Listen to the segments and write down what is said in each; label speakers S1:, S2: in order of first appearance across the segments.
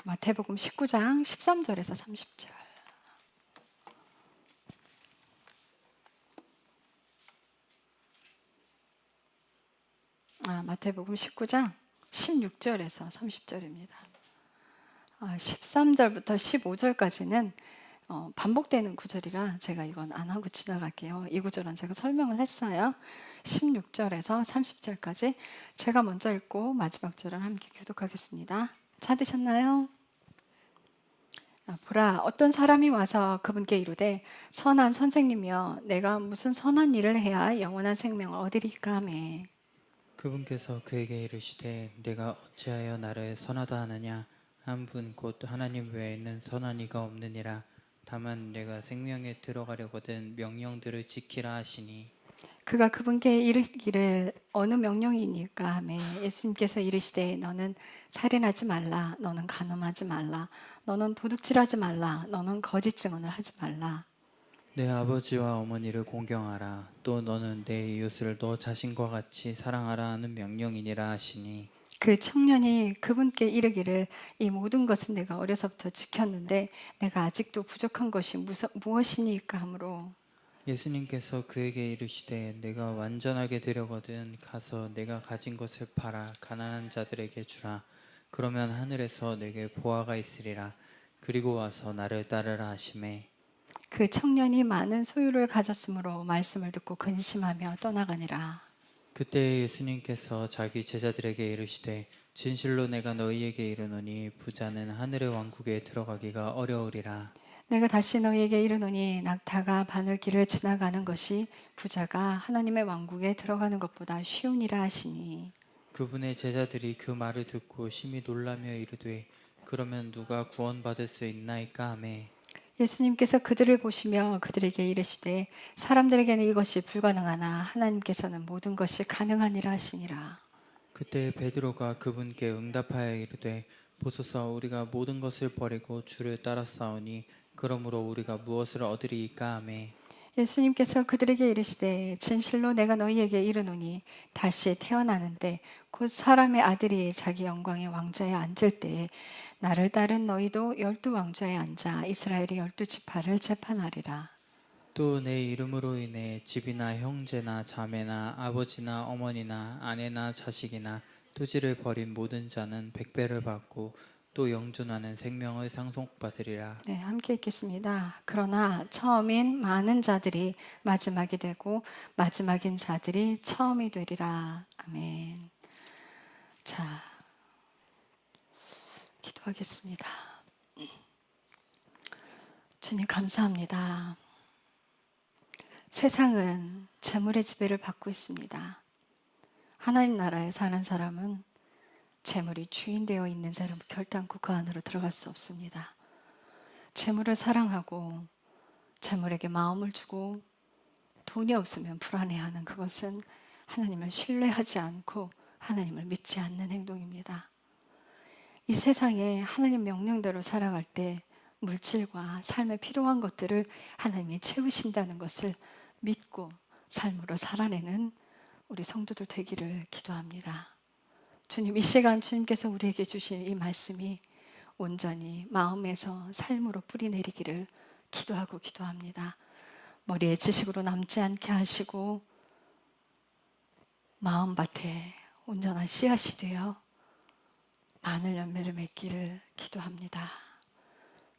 S1: 마태복음 19장 13절에서 30절. 마태복음 19장 16절에서 30절입니다. 13절부터 15절까지는 반복되는 구절이라 제가 이건 안 하고 지나갈게요. 이 구절은 제가 설명을 했어요. 16절에서 30절까지 제가 먼저 읽고 마지막 절을 함께 교독하겠습니다. 찾으셨나요? 보라, 어떤 사람이 와서 그분께 이르되 선한 선생님이여 내가 무슨 선한 일을 해야 영원한 생명을 얻으리까 하매.
S2: 그분께서 그에게 이르시되 내가 어찌하여 나를 선하다 하느냐. 한 분 곧 하나님 외에는 선한 이가 없느니라. 다만 내가 생명에 들어가려거든 명령들을 지키라 하시니.
S1: 그가 그분께 이르기를 어느 명령이니까 하매 예수님께서 이르시되 너는 살인하지 말라, 너는 간음하지 말라, 너는 도둑질하지 말라, 너는 거짓 증언을 하지 말라.
S2: 내 아버지와 어머니를 공경하라. 또 너는 내 이웃을 너 자신과 같이 사랑하라 하는 명령이니라 하시니.
S1: 그 청년이 그분께 이르기를 이 모든 것은 내가 어려서부터 지켰는데 내가 아직도 부족한 것이 무엇이니까 하므로.
S2: 예수님께서 그에게 이르시되 내가 완전하게 되려거든 가서 내가 가진 것을 팔아 가난한 자들에게 주라. 그러면 하늘에서 내게 보화가 있으리라. 그리고 와서 나를 따르라 하시매.
S1: 그 청년이 많은 소유를 가졌으므로 말씀을 듣고 근심하며 떠나가니라.
S2: 그때 예수님께서 자기 제자들에게 이르시되 진실로 내가 너희에게 이르노니 부자는 하늘의 왕국에 들어가기가 어려우리라.
S1: 내가 다시 너희에게 이르노니 낙타가 바늘길을 지나가는 것이 부자가 하나님의 왕국에 들어가는 것보다 쉬우니라 하시니.
S2: 그분의 제자들이 그 말을 듣고 심히 놀라며 이르되 그러면 누가 구원받을 수 있나이까 하매.
S1: 예수님께서 그들을 보시며 그들에게 이르시되 사람들에게는 이것이 불가능하나 하나님께서는 모든 것이 가능하니라 하시니라.
S2: 그때 베드로가 그분께 응답하여 이르되 보소서 우리가 모든 것을 버리고 주를 따랐사오니 그러므로 우리가 무엇을 얻으리이까 하매.
S1: 예수님께서 그들에게 이르시되 진실로 내가 너희에게 이르노니 다시 태어나는데 곧 사람의 아들이 자기 영광의 왕좌에 앉을 때에 나를 따른 너희도 12왕좌에 앉아 이스라엘의 12지파를 재판하리라.
S2: 또 내 이름으로 인해 집이나 형제나 자매나 아버지나 어머니나 아내나 자식이나 토지를 버린 모든 자는 100배를 받고 또 영존하는 생명을 상속받으리라.
S1: 네, 함께 읽겠습니다. 그러나 처음인 많은 자들이 마지막이 되고 마지막인 자들이 처음이 되리라. 아멘. 자, 기도하겠습니다. 주님 감사합니다. 세상은 재물의 지배를 받고 있습니다. 하나님 나라에 사는 사람은 재물이 주인 되어 있는 사람은 결단코 그 안으로 들어갈 수 없습니다. 재물을 사랑하고 재물에게 마음을 주고 돈이 없으면 불안해하는 그것은 하나님을 신뢰하지 않고 하나님을 믿지 않는 행동입니다. 이 세상에 하나님 명령대로 살아갈 때 물질과 삶에 필요한 것들을 하나님이 채우신다는 것을 믿고 삶으로 살아내는 우리 성도들 되기를 기도합니다. 주님, 이 시간 주님께서 우리에게 주신 이 말씀이 온전히 마음에서 삶으로 뿌리내리기를 기도하고 기도합니다. 머리에 지식으로 남지 않게 하시고 마음밭에 온전한 씨앗이 되어 많은 열매를 맺기를 기도합니다.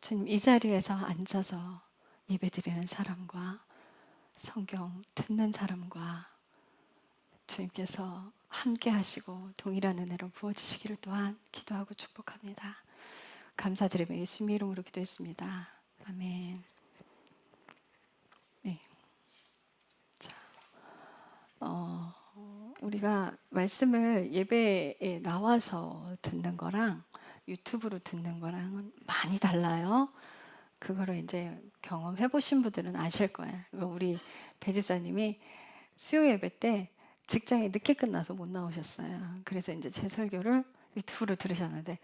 S1: 주님, 이 자리에서 앉아서 예배드리는 사람과 성경 듣는 사람과 주님께서 함께 하시고 동일한 은혜로 부어주시기를 또한 기도하고 축복합니다. 감사드리며 예수님 이름으로 기도했습니다. 아멘. 네. 자, 우리가 말씀을 예배에 나와서 듣는 거랑 유튜브로 듣는 거랑은 많이 달라요. 그거를 이제 경험해 보신 분들은 아실 거예요. 우리 배 집사님이 수요 예배 때 직장이 늦게 끝나서 못 나오셨어요. 그래서 이제 제 설교를 유튜브로 들으셨는데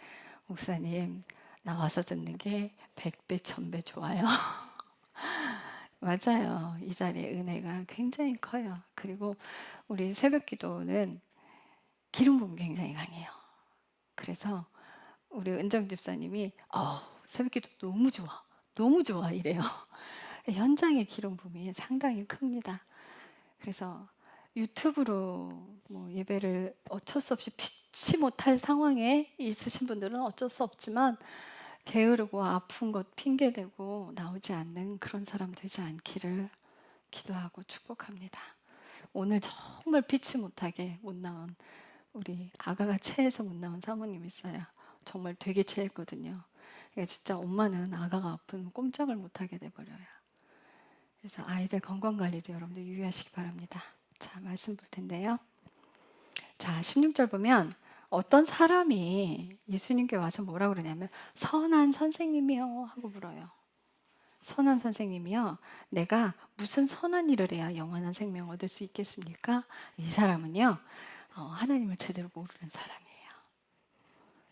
S1: 목사님 나와서 듣는 게 100배, 1000배 좋아요. 맞아요. 이 자리의 은혜가 굉장히 커요. 그리고 우리 새벽 기도는 기름 부음이 굉장히 강해요. 그래서 우리 은정 집사님이 새벽기도 너무 좋아, 너무 좋아 이래요. 현장의 기름 부음이 상당히 큽니다. 그래서 유튜브로 뭐 예배를 어쩔 수 없이 피치 못할 상황에 있으신 분들은 어쩔 수 없지만 게으르고 아픈 것 핑계대고 나오지 않는 그런 사람 되지 않기를 기도하고 축복합니다. 오늘 정말 피치 못하게 못 나온 우리 아가가 체해서 못 나온 사모님 있어요. 정말 되게 체했거든요. 그러니까 진짜 엄마는 아가가 아프면 꼼짝을 못하게 돼버려요. 그래서 아이들 건강관리도 여러분들 유의하시기 바랍니다. 자, 말씀 볼 텐데요. 자, 16절 보면 어떤 사람이 예수님께 와서 뭐라 그러냐면 선한 선생님이요 하고 물어요. 선한 선생님이요, 내가 무슨 선한 일을 해야 영원한 생명 얻을 수 있겠습니까? 이 사람은요, 하나님을 제대로 모르는 사람이에요.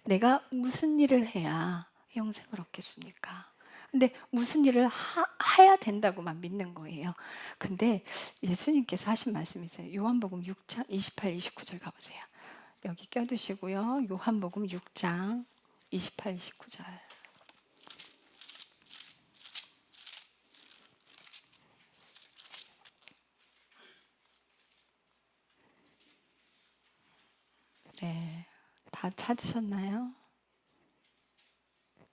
S1: 내가 무슨 일을 해야 영생을 얻겠습니까? 근데 무슨 일을 해야 된다고만 믿는 거예요. 근데 예수님께서 하신 말씀이 있어요. 요한복음 6장 28, 29절 가보세요. 여기 껴두시고요. 요한복음 6장 28, 29절. 네, 다 찾으셨나요?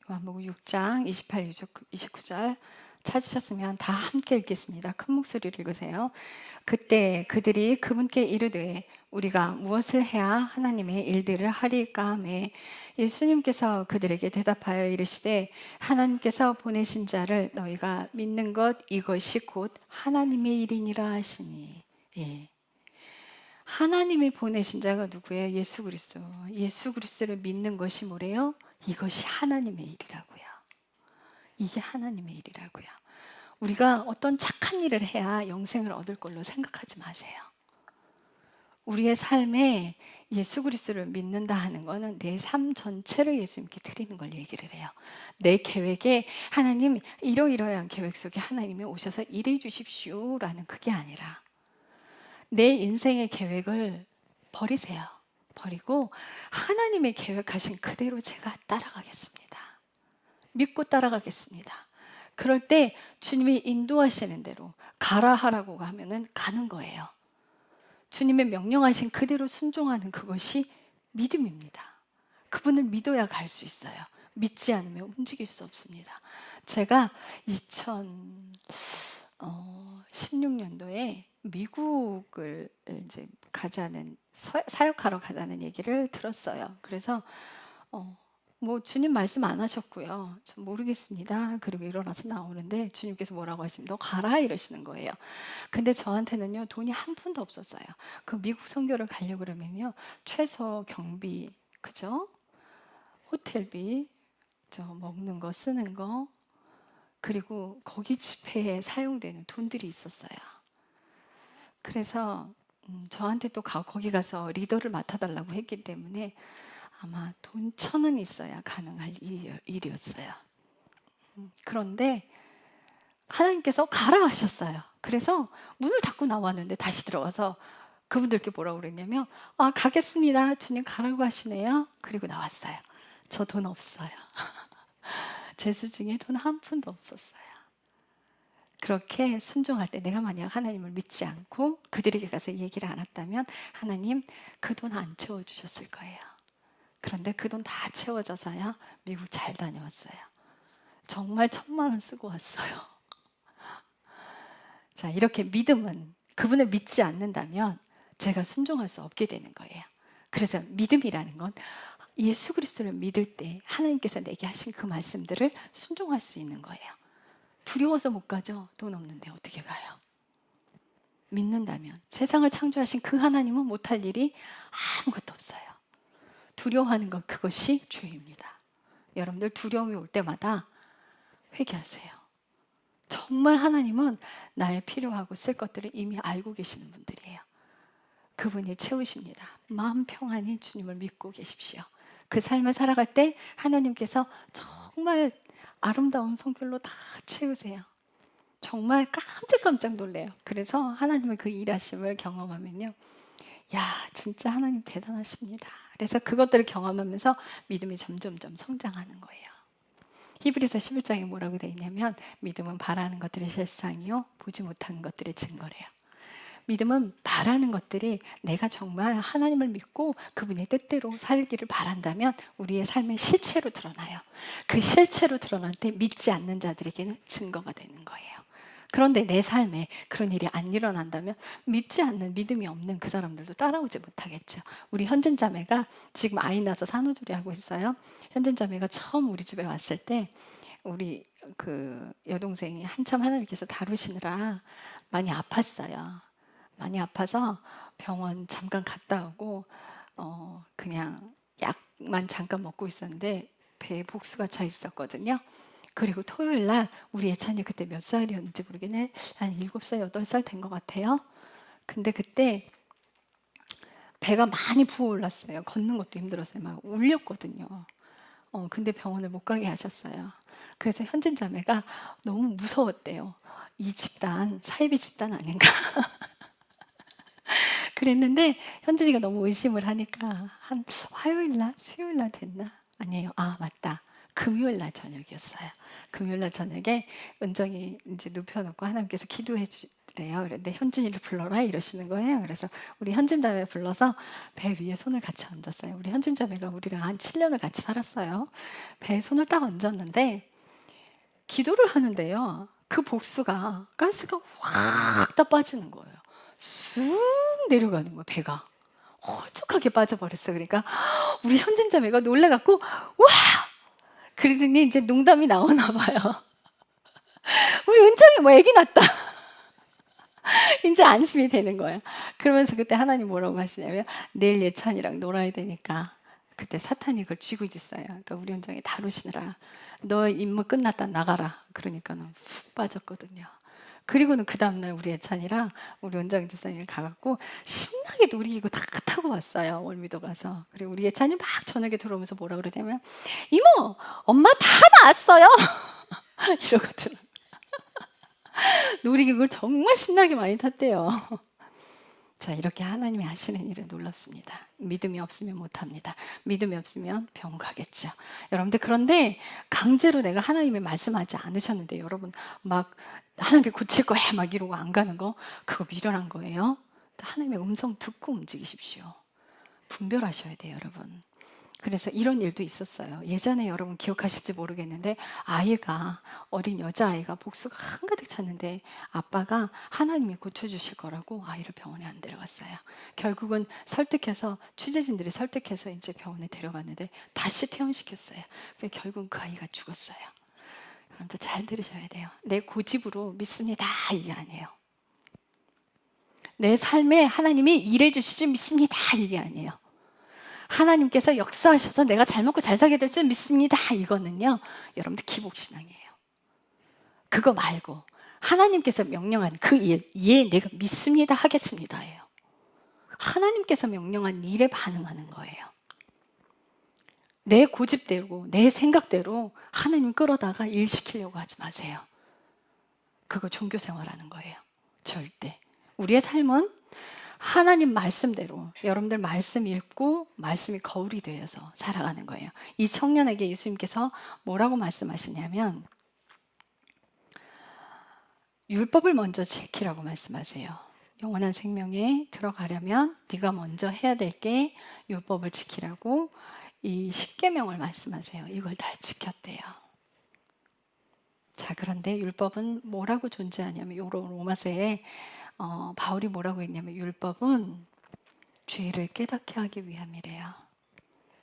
S1: 요한복음 6장 28, 29절 찾으셨으면 다 함께 읽겠습니다. 큰 목소리를 읽으세요. 그때 그들이 그분께 이르되 우리가 무엇을 해야 하나님의 일들을 하리까 하매 예수님께서 그들에게 대답하여 이르시되 하나님께서 보내신 자를 너희가 믿는 것 이것이 곧 하나님의 일이니라 하시니. 예. 하나님이 보내신 자가 누구예요? 예수 그리스도. 예수 그리스도를 믿는 것이 뭐래요? 이것이 하나님의 일이라고요. 이게 하나님의 일이라고요. 우리가 어떤 착한 일을 해야 영생을 얻을 걸로 생각하지 마세요. 우리의 삶에 예수 그리스도를 믿는다 하는 것은 내 삶 전체를 예수님께 드리는 걸 얘기를 해요. 내 계획에 하나님 이러이러한 계획 속에 하나님이 오셔서 일해 주십시오라는 그게 아니라 내 인생의 계획을 버리세요. 버리고 하나님의 계획하신 그대로 제가 따라가겠습니다. 믿고 따라가겠습니다. 그럴 때 주님이 인도하시는 대로 가라 하라고 하면은 가는 거예요. 주님의 명령하신 그대로 순종하는 그것이 믿음입니다. 그분을 믿어야 갈 수 있어요. 믿지 않으면 움직일 수 없습니다. 제가 2016년도에 미국을 이제 가자는 사역하러 가자는 얘기를 들었어요. 그래서 뭐 주님 말씀 안 하셨고요. 좀 모르겠습니다. 그리고 일어나서 나오는데 주님께서 뭐라고 하시면 너 가라 이러시는 거예요. 근데 저한테는요 돈이 한 푼도 없었어요. 그 미국 선교를 가려고 그러면요 최소 경비, 그죠? 호텔비, 저 먹는 거 쓰는 거, 그리고 거기 집회에 사용되는 돈들이 있었어요. 그래서 저한테 또 거기 가서 리더를 맡아달라고 했기 때문에 아마 돈 1,000원 있어야 가능할 일이었어요. 그런데 하나님께서 가라 하셨어요. 그래서 문을 닫고 나왔는데 다시 들어와서 그분들께 뭐라고 그랬냐면 가겠습니다. 주님 가라고 하시네요. 그리고 나왔어요. 저 돈 없어요. 제 수중에 돈 한 푼도 없었어요. 그렇게 순종할 때 내가 만약 하나님을 믿지 않고 그들에게 가서 얘기를 안 했다면 하나님 그 돈 안 채워주셨을 거예요. 그런데 그 돈 다 채워져서야 미국 잘 다녀왔어요. 정말 1,000만 원 쓰고 왔어요. 자, 이렇게 믿음은 그분을 믿지 않는다면 제가 순종할 수 없게 되는 거예요. 그래서 믿음이라는 건 예수 그리스도를 믿을 때 하나님께서 내게 하신 그 말씀들을 순종할 수 있는 거예요. 두려워서 못 가죠. 돈 없는데 어떻게 가요? 믿는다면 세상을 창조하신 그 하나님은 못할 일이 아무것도 없어요. 두려워하는 것 그것이 죄입니다. 여러분들 두려움이 올 때마다 회개하세요. 정말 하나님은 나의 필요하고 쓸 것들을 이미 알고 계시는 분들이에요. 그분이 채우십니다. 마음 평안히 주님을 믿고 계십시오. 그 삶을 살아갈 때 하나님께서 정말 아름다운 성결로 다 채우세요. 정말 깜짝깜짝 놀래요. 그래서 하나님의 그 일하심을 경험하면요, 야 진짜 하나님 대단하십니다 그래서 그것들을 경험하면서 믿음이 점점점 성장하는 거예요. 히브리서 11장에 뭐라고 되어 있냐면 믿음은 바라는 것들의 실상이요 보지 못하는 것들의 증거래요. 믿음은 바라는 것들이 내가 정말 하나님을 믿고 그분의 뜻대로 살기를 바란다면 우리의 삶의 실체로 드러나요. 그 실체로 드러날 때 믿지 않는 자들에게는 증거가 되는 거예요. 그런데 내 삶에 그런 일이 안 일어난다면 믿지 않는, 믿음이 없는 그 사람들도 따라오지 못하겠죠. 우리 현진 자매가 지금 아이 낳아서 산후조리 하고 있어요. 현진 자매가 처음 우리 집에 왔을 때 우리 그 여동생이 한참 하나님께서 다루시느라 많이 아팠어요. 많이 아파서 병원 잠깐 갔다 오고 그냥 약만 잠깐 먹고 있었는데 배에 복수가 차 있었거든요. 그리고 토요일 날 우리 예찬이 그때 몇 살이었는지 모르겠네. 한 7살, 8살 된 것 같아요. 근데 그때 배가 많이 부어올랐어요. 걷는 것도 힘들었어요. 막 울렸거든요. 근데 병원을 못 가게 하셨어요. 그래서 현진 자매가 너무 무서웠대요. 이 집단, 사이비 집단 아닌가? 그랬는데 현진이가 너무 의심을 하니까 한 화요일 날, 수요일 날 됐나? 아니에요. 아, 맞다. 금요일 날 저녁이었어요. 금요일 날 저녁에 은정이 이제 눕혀놓고 하나님께서 기도해 주래요. 그런데 현진이를 불러라 이러시는 거예요. 그래서 우리 현진 자매 불러서 배 위에 손을 같이 얹었어요. 우리 현진 자매가 우리랑 한 7년을 같이 살았어요. 배에 손을 딱 얹었는데 기도를 하는데요. 그 복수가 가스가 확 다 빠지는 거예요. 쑥 내려가는 거예요. 배가 홀쭉하게 빠져버렸어요. 그러니까 우리 현진 자매가 놀래갖고 와! 그러더니 이제 농담이 나오나 봐요. 우리 은정이 뭐 애기 낳았다. 이제 안심이 되는 거예요. 그러면서 그때 하나님 뭐라고 하시냐면 내일 예찬이랑 놀아야 되니까 그때 사탄이 그걸 쥐고 있어요. 그러니까 우리 은정이 다루시느라 너 임무 끝났다 나가라. 그러니까는 훅 빠졌거든요. 그리고는 그 다음날 우리 예찬이랑 우리 원장 집사님이 가갖고 신나게 놀이기구 다 타고 왔어요. 월미도 가서. 그리고 우리 예찬이 막 저녁에 들어오면서 뭐라 그러냐면 이모 엄마 다 나왔어요. 이러거든. 놀이기구를 정말 신나게 많이 탔대요. 자, 이렇게 하나님이 하시는 일은 놀랍습니다. 믿음이 없으면 못합니다. 믿음이 없으면 병 가겠죠. 여러분들 그런데 강제로 내가 하나님이 말씀하지 않으셨는데 여러분 막 하나님이 고칠 거야 막 이러고 안 가는 거 그거 미련한 거예요. 하나님의 음성 듣고 움직이십시오. 분별하셔야 돼요, 여러분. 그래서 이런 일도 있었어요. 예전에 여러분 기억하실지 모르겠는데 아이가 어린 여자아이가 복수가 한가득 찼는데 아빠가 하나님이 고쳐주실 거라고 아이를 병원에 안 데려갔어요. 결국은 설득해서 취재진들이 설득해서 이제 병원에 데려갔는데 다시 퇴원시켰어요. 결국은 그 아이가 죽었어요. 여러분들 잘 들으셔야 돼요. 내 고집으로 믿습니다 이게 아니에요. 내 삶에 하나님이 일해 주실 줄 믿습니다 이게 아니에요. 하나님께서 역사하셔서 내가 잘 먹고 잘 살게 될 줄 믿습니다. 이거는요, 여러분들 기복신앙이에요. 그거 말고 하나님께서 명령한 그 일, 예, 내가 믿습니다 하겠습니다예요. 하나님께서 명령한 일에 반응하는 거예요. 내 고집대로, 내 생각대로 하나님 끌어다가 일 시키려고 하지 마세요. 그거 종교생활하는 거예요. 절대. 우리의 삶은 하나님 말씀대로 여러분들 말씀 읽고 말씀이 거울이 되어서 살아가는 거예요. 이 청년에게 예수님께서 뭐라고 말씀하시냐면 율법을 먼저 지키라고 말씀하세요. 영원한 생명에 들어가려면 네가 먼저 해야 될 게 율법을 지키라고 이 10계명을 말씀하세요. 이걸 다 지켰대요. 자, 그런데 율법은 뭐라고 존재하냐면 로마서에 바울이 뭐라고 했냐면 율법은 죄를 깨닫게 하기 위함이래요.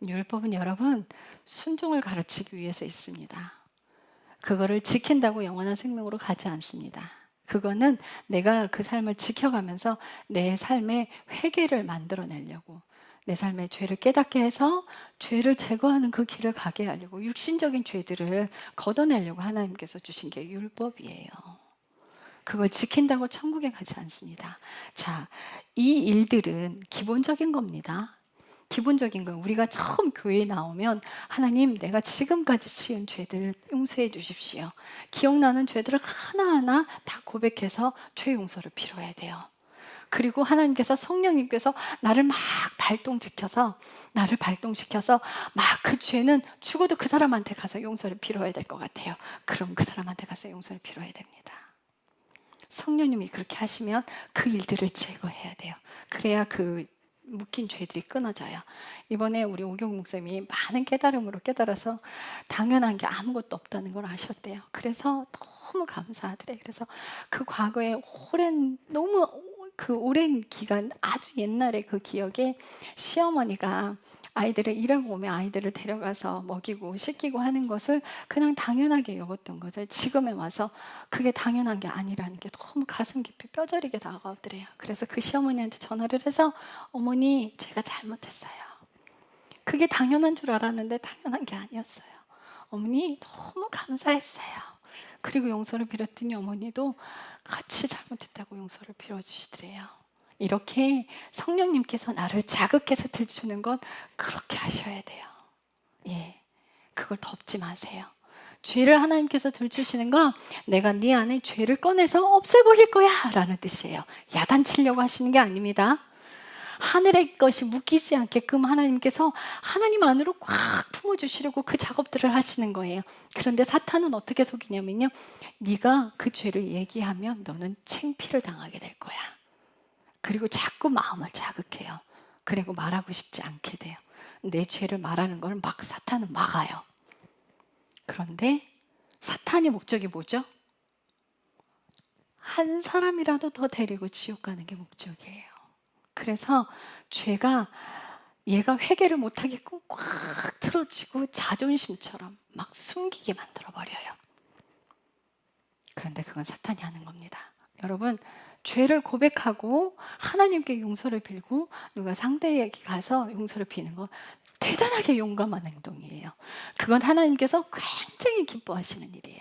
S1: 율법은 여러분 순종을 가르치기 위해서 있습니다. 그거를 지킨다고 영원한 생명으로 가지 않습니다. 그거는 내가 그 삶을 지켜가면서 내 삶의 회개를 만들어내려고 내 삶의 죄를 깨닫게 해서 죄를 제거하는 그 길을 가게 하려고 육신적인 죄들을 걷어내려고 하나님께서 주신 게 율법이에요. 그걸 지킨다고 천국에 가지 않습니다. 자, 이 일들은 기본적인 겁니다. 기본적인 건 우리가 처음 교회에 나오면 하나님 내가 지금까지 지은 죄들을 용서해 주십시오. 기억나는 죄들을 하나하나 다 고백해서 죄 용서를 빌어야 돼요. 그리고 하나님께서 성령님께서 나를 발동시켜서 막 그 죄는 죽어도 그 사람한테 가서 용서를 빌어야 될 것 같아요. 그럼 그 사람한테 가서 용서를 빌어야 됩니다. 성령님이 그렇게 하시면 그 일들을 제거해야 돼요. 그래야 그 묶인 죄들이 끊어져요. 이번에 우리 오경 목사님이 많은 깨달음으로 깨달아서 당연한 게 아무것도 없다는 걸 아셨대요. 그래서 너무 감사하더래요. 그래서 그 과거에 너무 그 오랜 기간, 아주 옛날에 그 기억에 시어머니가 아이들을 일하고 오면 아이들을 데려가서 먹이고 씻기고 하는 것을 그냥 당연하게 여겼던 거죠. 지금에 와서 그게 당연한 게 아니라는 게 너무 가슴 깊이 뼈저리게 다가오더래요. 그래서 그 시어머니한테 전화를 해서 어머니, 제가 잘못했어요. 그게 당연한 줄 알았는데 당연한 게 아니었어요. 어머니, 너무 감사했어요. 그리고 용서를 빌었더니 어머니도 같이 잘못했다고 용서를 빌어주시더래요. 이렇게 성령님께서 나를 자극해서 들추는 건 그렇게 하셔야 돼요. 예, 그걸 덮지 마세요. 죄를 하나님께서 들추시는 건 내가 네 안에 죄를 꺼내서 없애버릴 거야 라는 뜻이에요. 야단치려고 하시는 게 아닙니다. 하늘의 것이 묶이지 않게끔 하나님께서 하나님 안으로 꽉 품어주시려고 그 작업들을 하시는 거예요. 그런데 사탄은 어떻게 속이냐면요, 네가 그 죄를 얘기하면 너는 창피를 당하게 될 거야. 그리고 자꾸 마음을 자극해요. 그리고 말하고 싶지 않게 돼요. 내 죄를 말하는 걸 막 사탄은 막아요. 그런데 사탄의 목적이 뭐죠? 한 사람이라도 더 데리고 지옥 가는 게 목적이에요. 그래서 죄가 얘가 회개를 못하게끔 꽉 틀어지고 자존심처럼 막 숨기게 만들어버려요. 그런데 그건 사탄이 하는 겁니다. 여러분, 죄를 고백하고 하나님께 용서를 빌고 누가 상대에게 가서 용서를 비는 건 대단하게 용감한 행동이에요. 그건 하나님께서 굉장히 기뻐하시는 일이에요.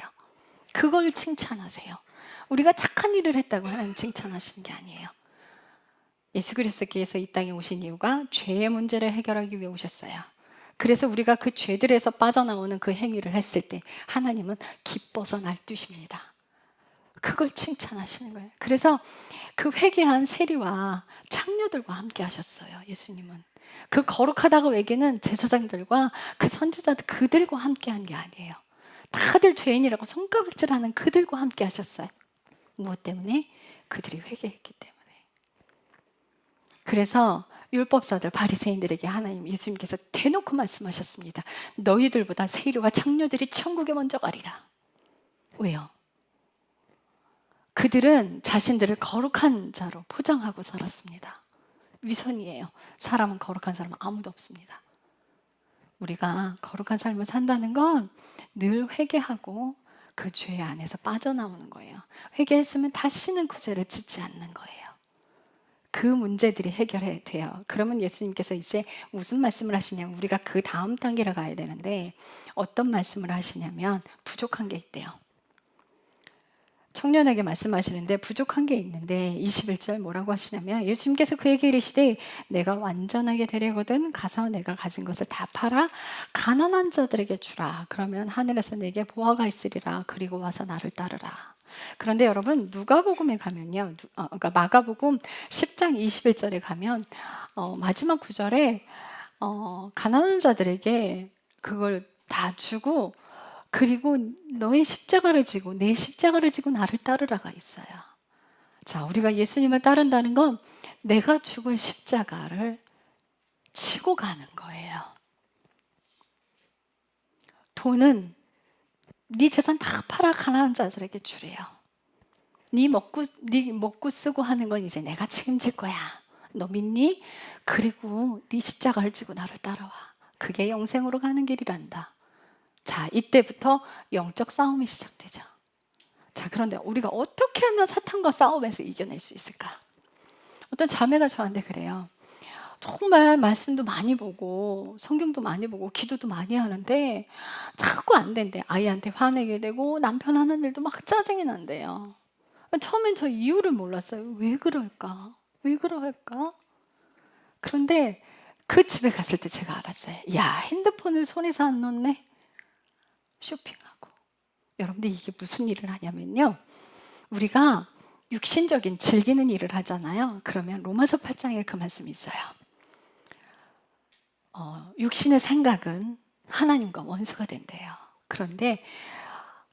S1: 그걸 칭찬하세요. 우리가 착한 일을 했다고 하나님 칭찬하시는 게 아니에요. 예수 그리스도께서 이 땅에 오신 이유가 죄의 문제를 해결하기 위해 오셨어요. 그래서 우리가 그 죄들에서 빠져나오는 그 행위를 했을 때 하나님은 기뻐서 날뛰십니다. 그걸 칭찬하시는 거예요. 그래서 그 회개한 세리와 창녀들과 함께 하셨어요. 예수님은 그 거룩하다고 얘기는 제사장들과 그 선지자들 그들과 함께 한 게 아니에요. 다들 죄인이라고 손가락질하는 그들과 함께 하셨어요. 무엇 때문에? 그들이 회개했기 때문에. 그래서 율법사들 바리새인들에게 하나님 예수님께서 대놓고 말씀하셨습니다. 너희들보다 세리와 창녀들이 천국에 먼저 가리라. 왜요? 그들은 자신들을 거룩한 자로 포장하고 살았습니다. 위선이에요. 사람은 거룩한 사람은 아무도 없습니다. 우리가 거룩한 삶을 산다는 건 늘 회개하고 그 죄 안에서 빠져나오는 거예요. 회개했으면 다시는 그 죄를 짓지 않는 거예요. 그 문제들이 해결이 돼요. 그러면 예수님께서 이제 무슨 말씀을 하시냐면 우리가 그 다음 단계로 가야 되는데 어떤 말씀을 하시냐면 부족한 게 있대요. 청년에게 말씀하시는데 부족한 게 있는데 21절 뭐라고 하시냐면 예수님께서 그에게 이르시되 내가 완전하게 되려거든 가서 내가 가진 것을 다 팔아 가난한 자들에게 주라. 그러면 하늘에서 내게 보화가 있으리라. 그리고 와서 나를 따르라. 그런데 여러분 누가복음에 가면요, 그러니까 마가복음 10장 21절에 가면 마지막 구절에 가난한 자들에게 그걸 다 주고 그리고 너의 십자가를 지고 내 십자가를 지고 나를 따르라가 있어요. 자, 우리가 예수님을 따른다는 건 내가 죽을 십자가를 지고 가는 거예요. 돈은 네 재산 다 팔아 가난한 자들에게 주래요. 네 먹고 쓰고 하는 건 이제 내가 책임질 거야. 너 믿니? 그리고 네 십자가를 지고 나를 따라와. 그게 영생으로 가는 길이란다. 자, 이때부터 영적 싸움이 시작되죠. 자, 그런데 우리가 어떻게 하면 사탄과 싸움에서 이겨낼 수 있을까? 어떤 자매가 저한테 그래요. 정말 말씀도 많이 보고 성경도 많이 보고 기도도 많이 하는데 자꾸 안 된대. 아이한테 화내게 되고 남편 하는 일도 막 짜증이 난대요. 처음엔 저 이유를 몰랐어요. 왜 그럴까? 왜 그럴까? 그런데 그 집에 갔을 때 제가 알았어요. 야, 핸드폰을 손에서 안 놓네? 쇼핑하고. 여러분들 이게 무슨 일을 하냐면요, 우리가 육신적인 즐기는 일을 하잖아요. 그러면 로마서 8장에 그 말씀이 있어요. 육신의 생각은 하나님과 원수가 된대요. 그런데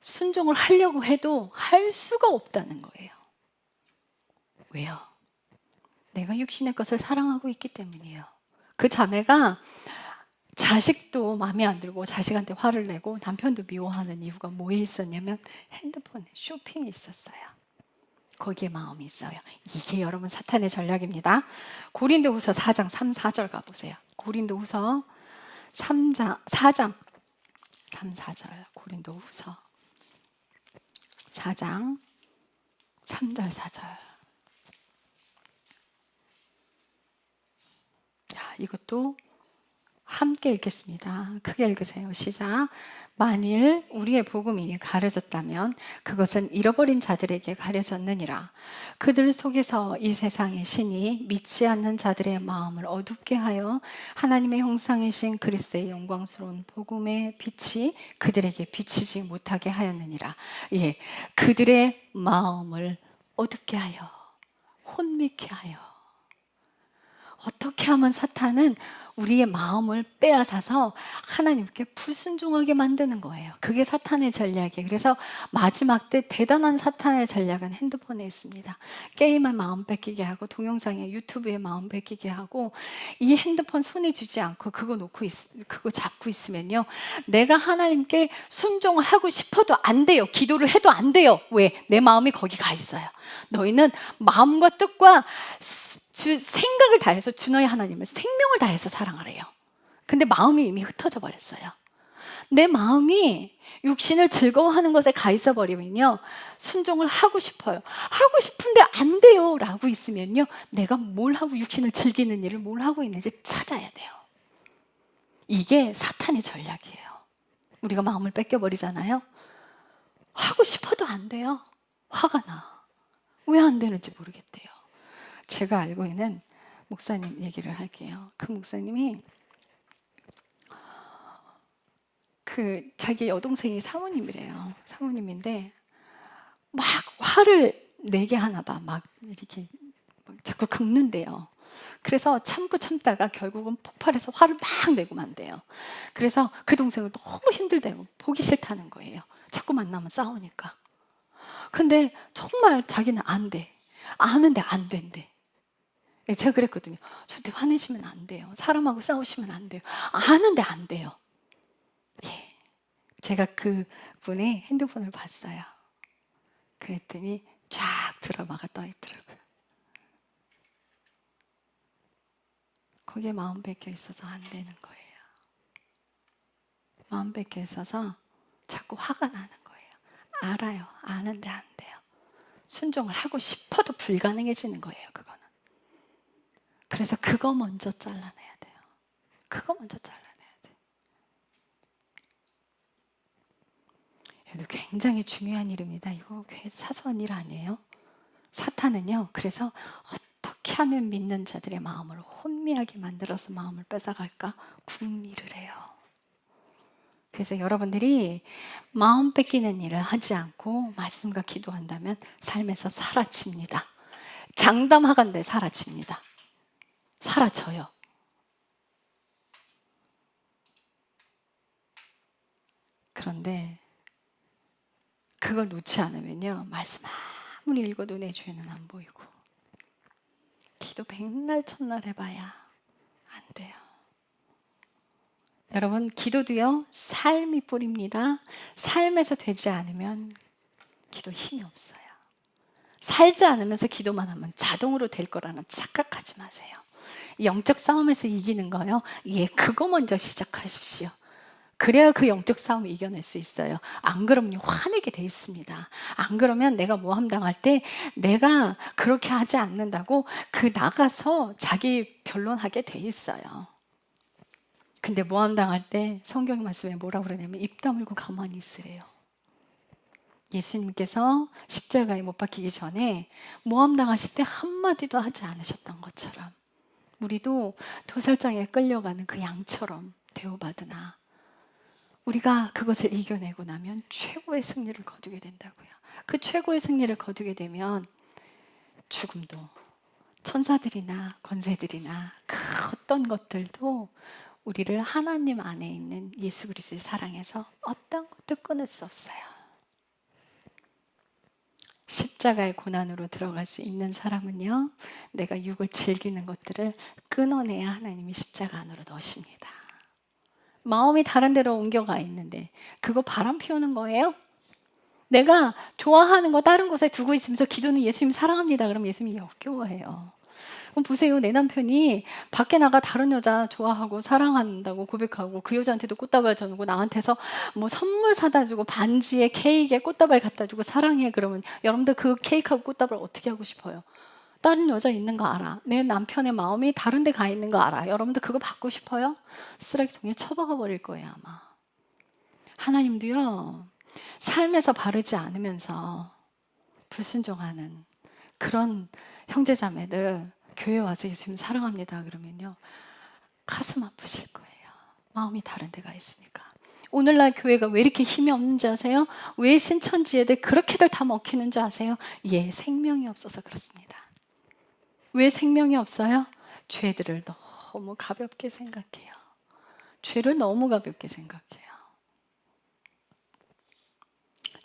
S1: 순종을 하려고 해도 할 수가 없다는 거예요. 왜요? 내가 육신의 것을 사랑하고 있기 때문이에요. 그 자매가 자식도 마음에 안 들고 자식한테 화를 내고 남편도 미워하는 이유가 뭐에 있었냐면 핸드폰에 쇼핑이 있었어요. 거기에 마음이 있어요. 이게 여러분 사탄의 전략입니다. 고린도후서 4장 3, 4절 가보세요. 고린도후서 4장 3, 4절. 고린도후서 4장 3절 4절. 자, 이것도 함께 읽겠습니다. 크게 읽으세요. 시작. 만일 우리의 복음이 가려졌다면 그것은 잃어버린 자들에게 가려졌느니라. 그들 속에서 이 세상의 신이 믿지 않는 자들의 마음을 어둡게 하여 하나님의 형상이신 그리스도의 영광스러운 복음의 빛이 그들에게 비치지 못하게 하였느니라. 예, 그들의 마음을 어둡게 하여 혼미케 하여. 어떻게 하면 사탄은 우리의 마음을 빼앗아서 하나님께 불순종하게 만드는 거예요. 그게 사탄의 전략이에요. 그래서 마지막 때 대단한 사탄의 전략은 핸드폰에 있습니다. 게임에 마음 뺏기게 하고 동영상에 유튜브에 마음 뺏기게 하고 이 핸드폰 손에 쥐지 않고 그거 잡고 있으면요. 내가 하나님께 순종을 하고 싶어도 안 돼요. 기도를 해도 안 돼요. 왜? 내 마음이 거기 가 있어요. 너희는 마음과 뜻과 생각을 다해서 주 너희 하나님을 생명을 다해서 사랑하래요. 근데 마음이 이미 흩어져 버렸어요. 내 마음이 육신을 즐거워하는 것에 가 있어 버리면요, 순종을 하고 싶어요. 하고 싶은데 안 돼요 라고 있으면요, 내가 뭘 하고 육신을 즐기는 일을 뭘 하고 있는지 찾아야 돼요. 이게 사탄의 전략이에요. 우리가 마음을 뺏겨버리잖아요. 하고 싶어도 안 돼요. 화가 나. 왜 안 되는지 모르겠대요. 제가 알고 있는 목사님 얘기를 할게요. 그 목사님이 자기 여동생이 사모님이래요. 사모님인데 막 화를 내게 하나 봐. 막 이렇게 자꾸 긁는데요. 그래서 참고 참다가 결국은 폭발해서 화를 막 내고 만대요. 그래서 그 동생을 너무 힘들대요. 보기 싫다는 거예요. 자꾸 만나면 싸우니까. 근데 정말 자기는 안 돼. 아는데 안 된대. 제가 그랬거든요. 절대 화내시면 안 돼요. 사람하고 싸우시면 안 돼요. 아는데 안 돼요. 예. 제가 그 분의 핸드폰을 봤어요. 그랬더니 쫙 드라마가 떠 있더라고요. 거기에 마음 뺏겨 있어서 안 되는 거예요. 마음 뺏겨 있어서 자꾸 화가 나는 거예요. 알아요. 아는데 안 돼요. 순종을 하고 싶어도 불가능해지는 거예요. 그거는. 그래서 그거 먼저 잘라내야 돼요. 그거 먼저 잘라내야 돼요. 이것도 굉장히 중요한 일입니다. 이거 사소한 일 아니에요. 사탄은요, 그래서 어떻게 하면 믿는 자들의 마음을 혼미하게 만들어서 마음을 뺏어갈까 궁리를 해요. 그래서 여러분들이 마음 뺏기는 일을 하지 않고 말씀과 기도한다면 삶에서 사라집니다. 장담하건대 사라집니다. 사라져요. 그런데 그걸 놓지 않으면요, 말씀 아무리 읽어도 내 죄는 안 보이고 기도 백날 천날 해봐야 안 돼요. 여러분, 기도도요, 삶이 뿌립니다. 삶에서 되지 않으면 기도 힘이 없어요. 살지 않으면서 기도만 하면 자동으로 될 거라는 착각하지 마세요. 영적 싸움에서 이기는 거요, 예, 그거 먼저 시작하십시오. 그래야 그 영적 싸움을 이겨낼 수 있어요. 안 그러면 화내게 돼 있습니다. 안 그러면 내가 모함 당할 때 내가 그렇게 하지 않는다고 나가서 자기 변론하게 돼 있어요. 근데 모함 당할 때 성경 말씀에 뭐라고 그러냐면 입 다물고 가만히 있으래요. 예수님께서 십자가에 못 박히기 전에 모함 당하실 때 한마디도 하지 않으셨던 것처럼 우리도 도살장에 끌려가는 그 양처럼 대우받으나 우리가 그것을 이겨내고 나면 최고의 승리를 거두게 된다고요. 그 최고의 승리를 거두게 되면 죽음도, 천사들이나 권세들이나 그 어떤 것들도 우리를 하나님 안에 있는 예수 그리스도의 사랑에서 어떤 것도 끊을 수 없어요. 십자가의 고난으로 들어갈 수 있는 사람은요, 내가 육을 즐기는 것들을 끊어내야 하나님이 십자가 안으로 넣으십니다. 마음이 다른 데로 옮겨가 있는데 그거 바람 피우는 거예요? 내가 좋아하는 거 다른 곳에 두고 있으면서 기도는 예수님 사랑합니다. 그럼 예수님이 역겨워해요. 그럼 보세요. 내 남편이 밖에 나가 다른 여자 좋아하고 사랑한다고 고백하고 그 여자한테도 꽃다발 전하고 나한테서 뭐 선물 사다 주고 반지에 케이크에 꽃다발 갖다 주고 사랑해. 그러면 여러분들 그 케이크하고 꽃다발 어떻게 하고 싶어요? 다른 여자 있는 거 알아. 내 남편의 마음이 다른 데 가 있는 거 알아. 여러분들 그거 받고 싶어요? 쓰레기통에 처박아 버릴 거예요, 아마. 하나님도요, 삶에서 바르지 않으면서 불순종하는 그런 형제자매들 교회 와서 예수님 사랑합니다 그러면요, 가슴 아프실 거예요. 마음이 다른 데가 있으니까. 오늘날 교회가 왜 이렇게 힘이 없는지 아세요? 왜 신천지애들 그렇게들 다 먹히는 줄 아세요? 예, 생명이 없어서 그렇습니다. 왜 생명이 없어요? 죄들을 너무 가볍게 생각해요. 죄를 너무 가볍게 생각해요.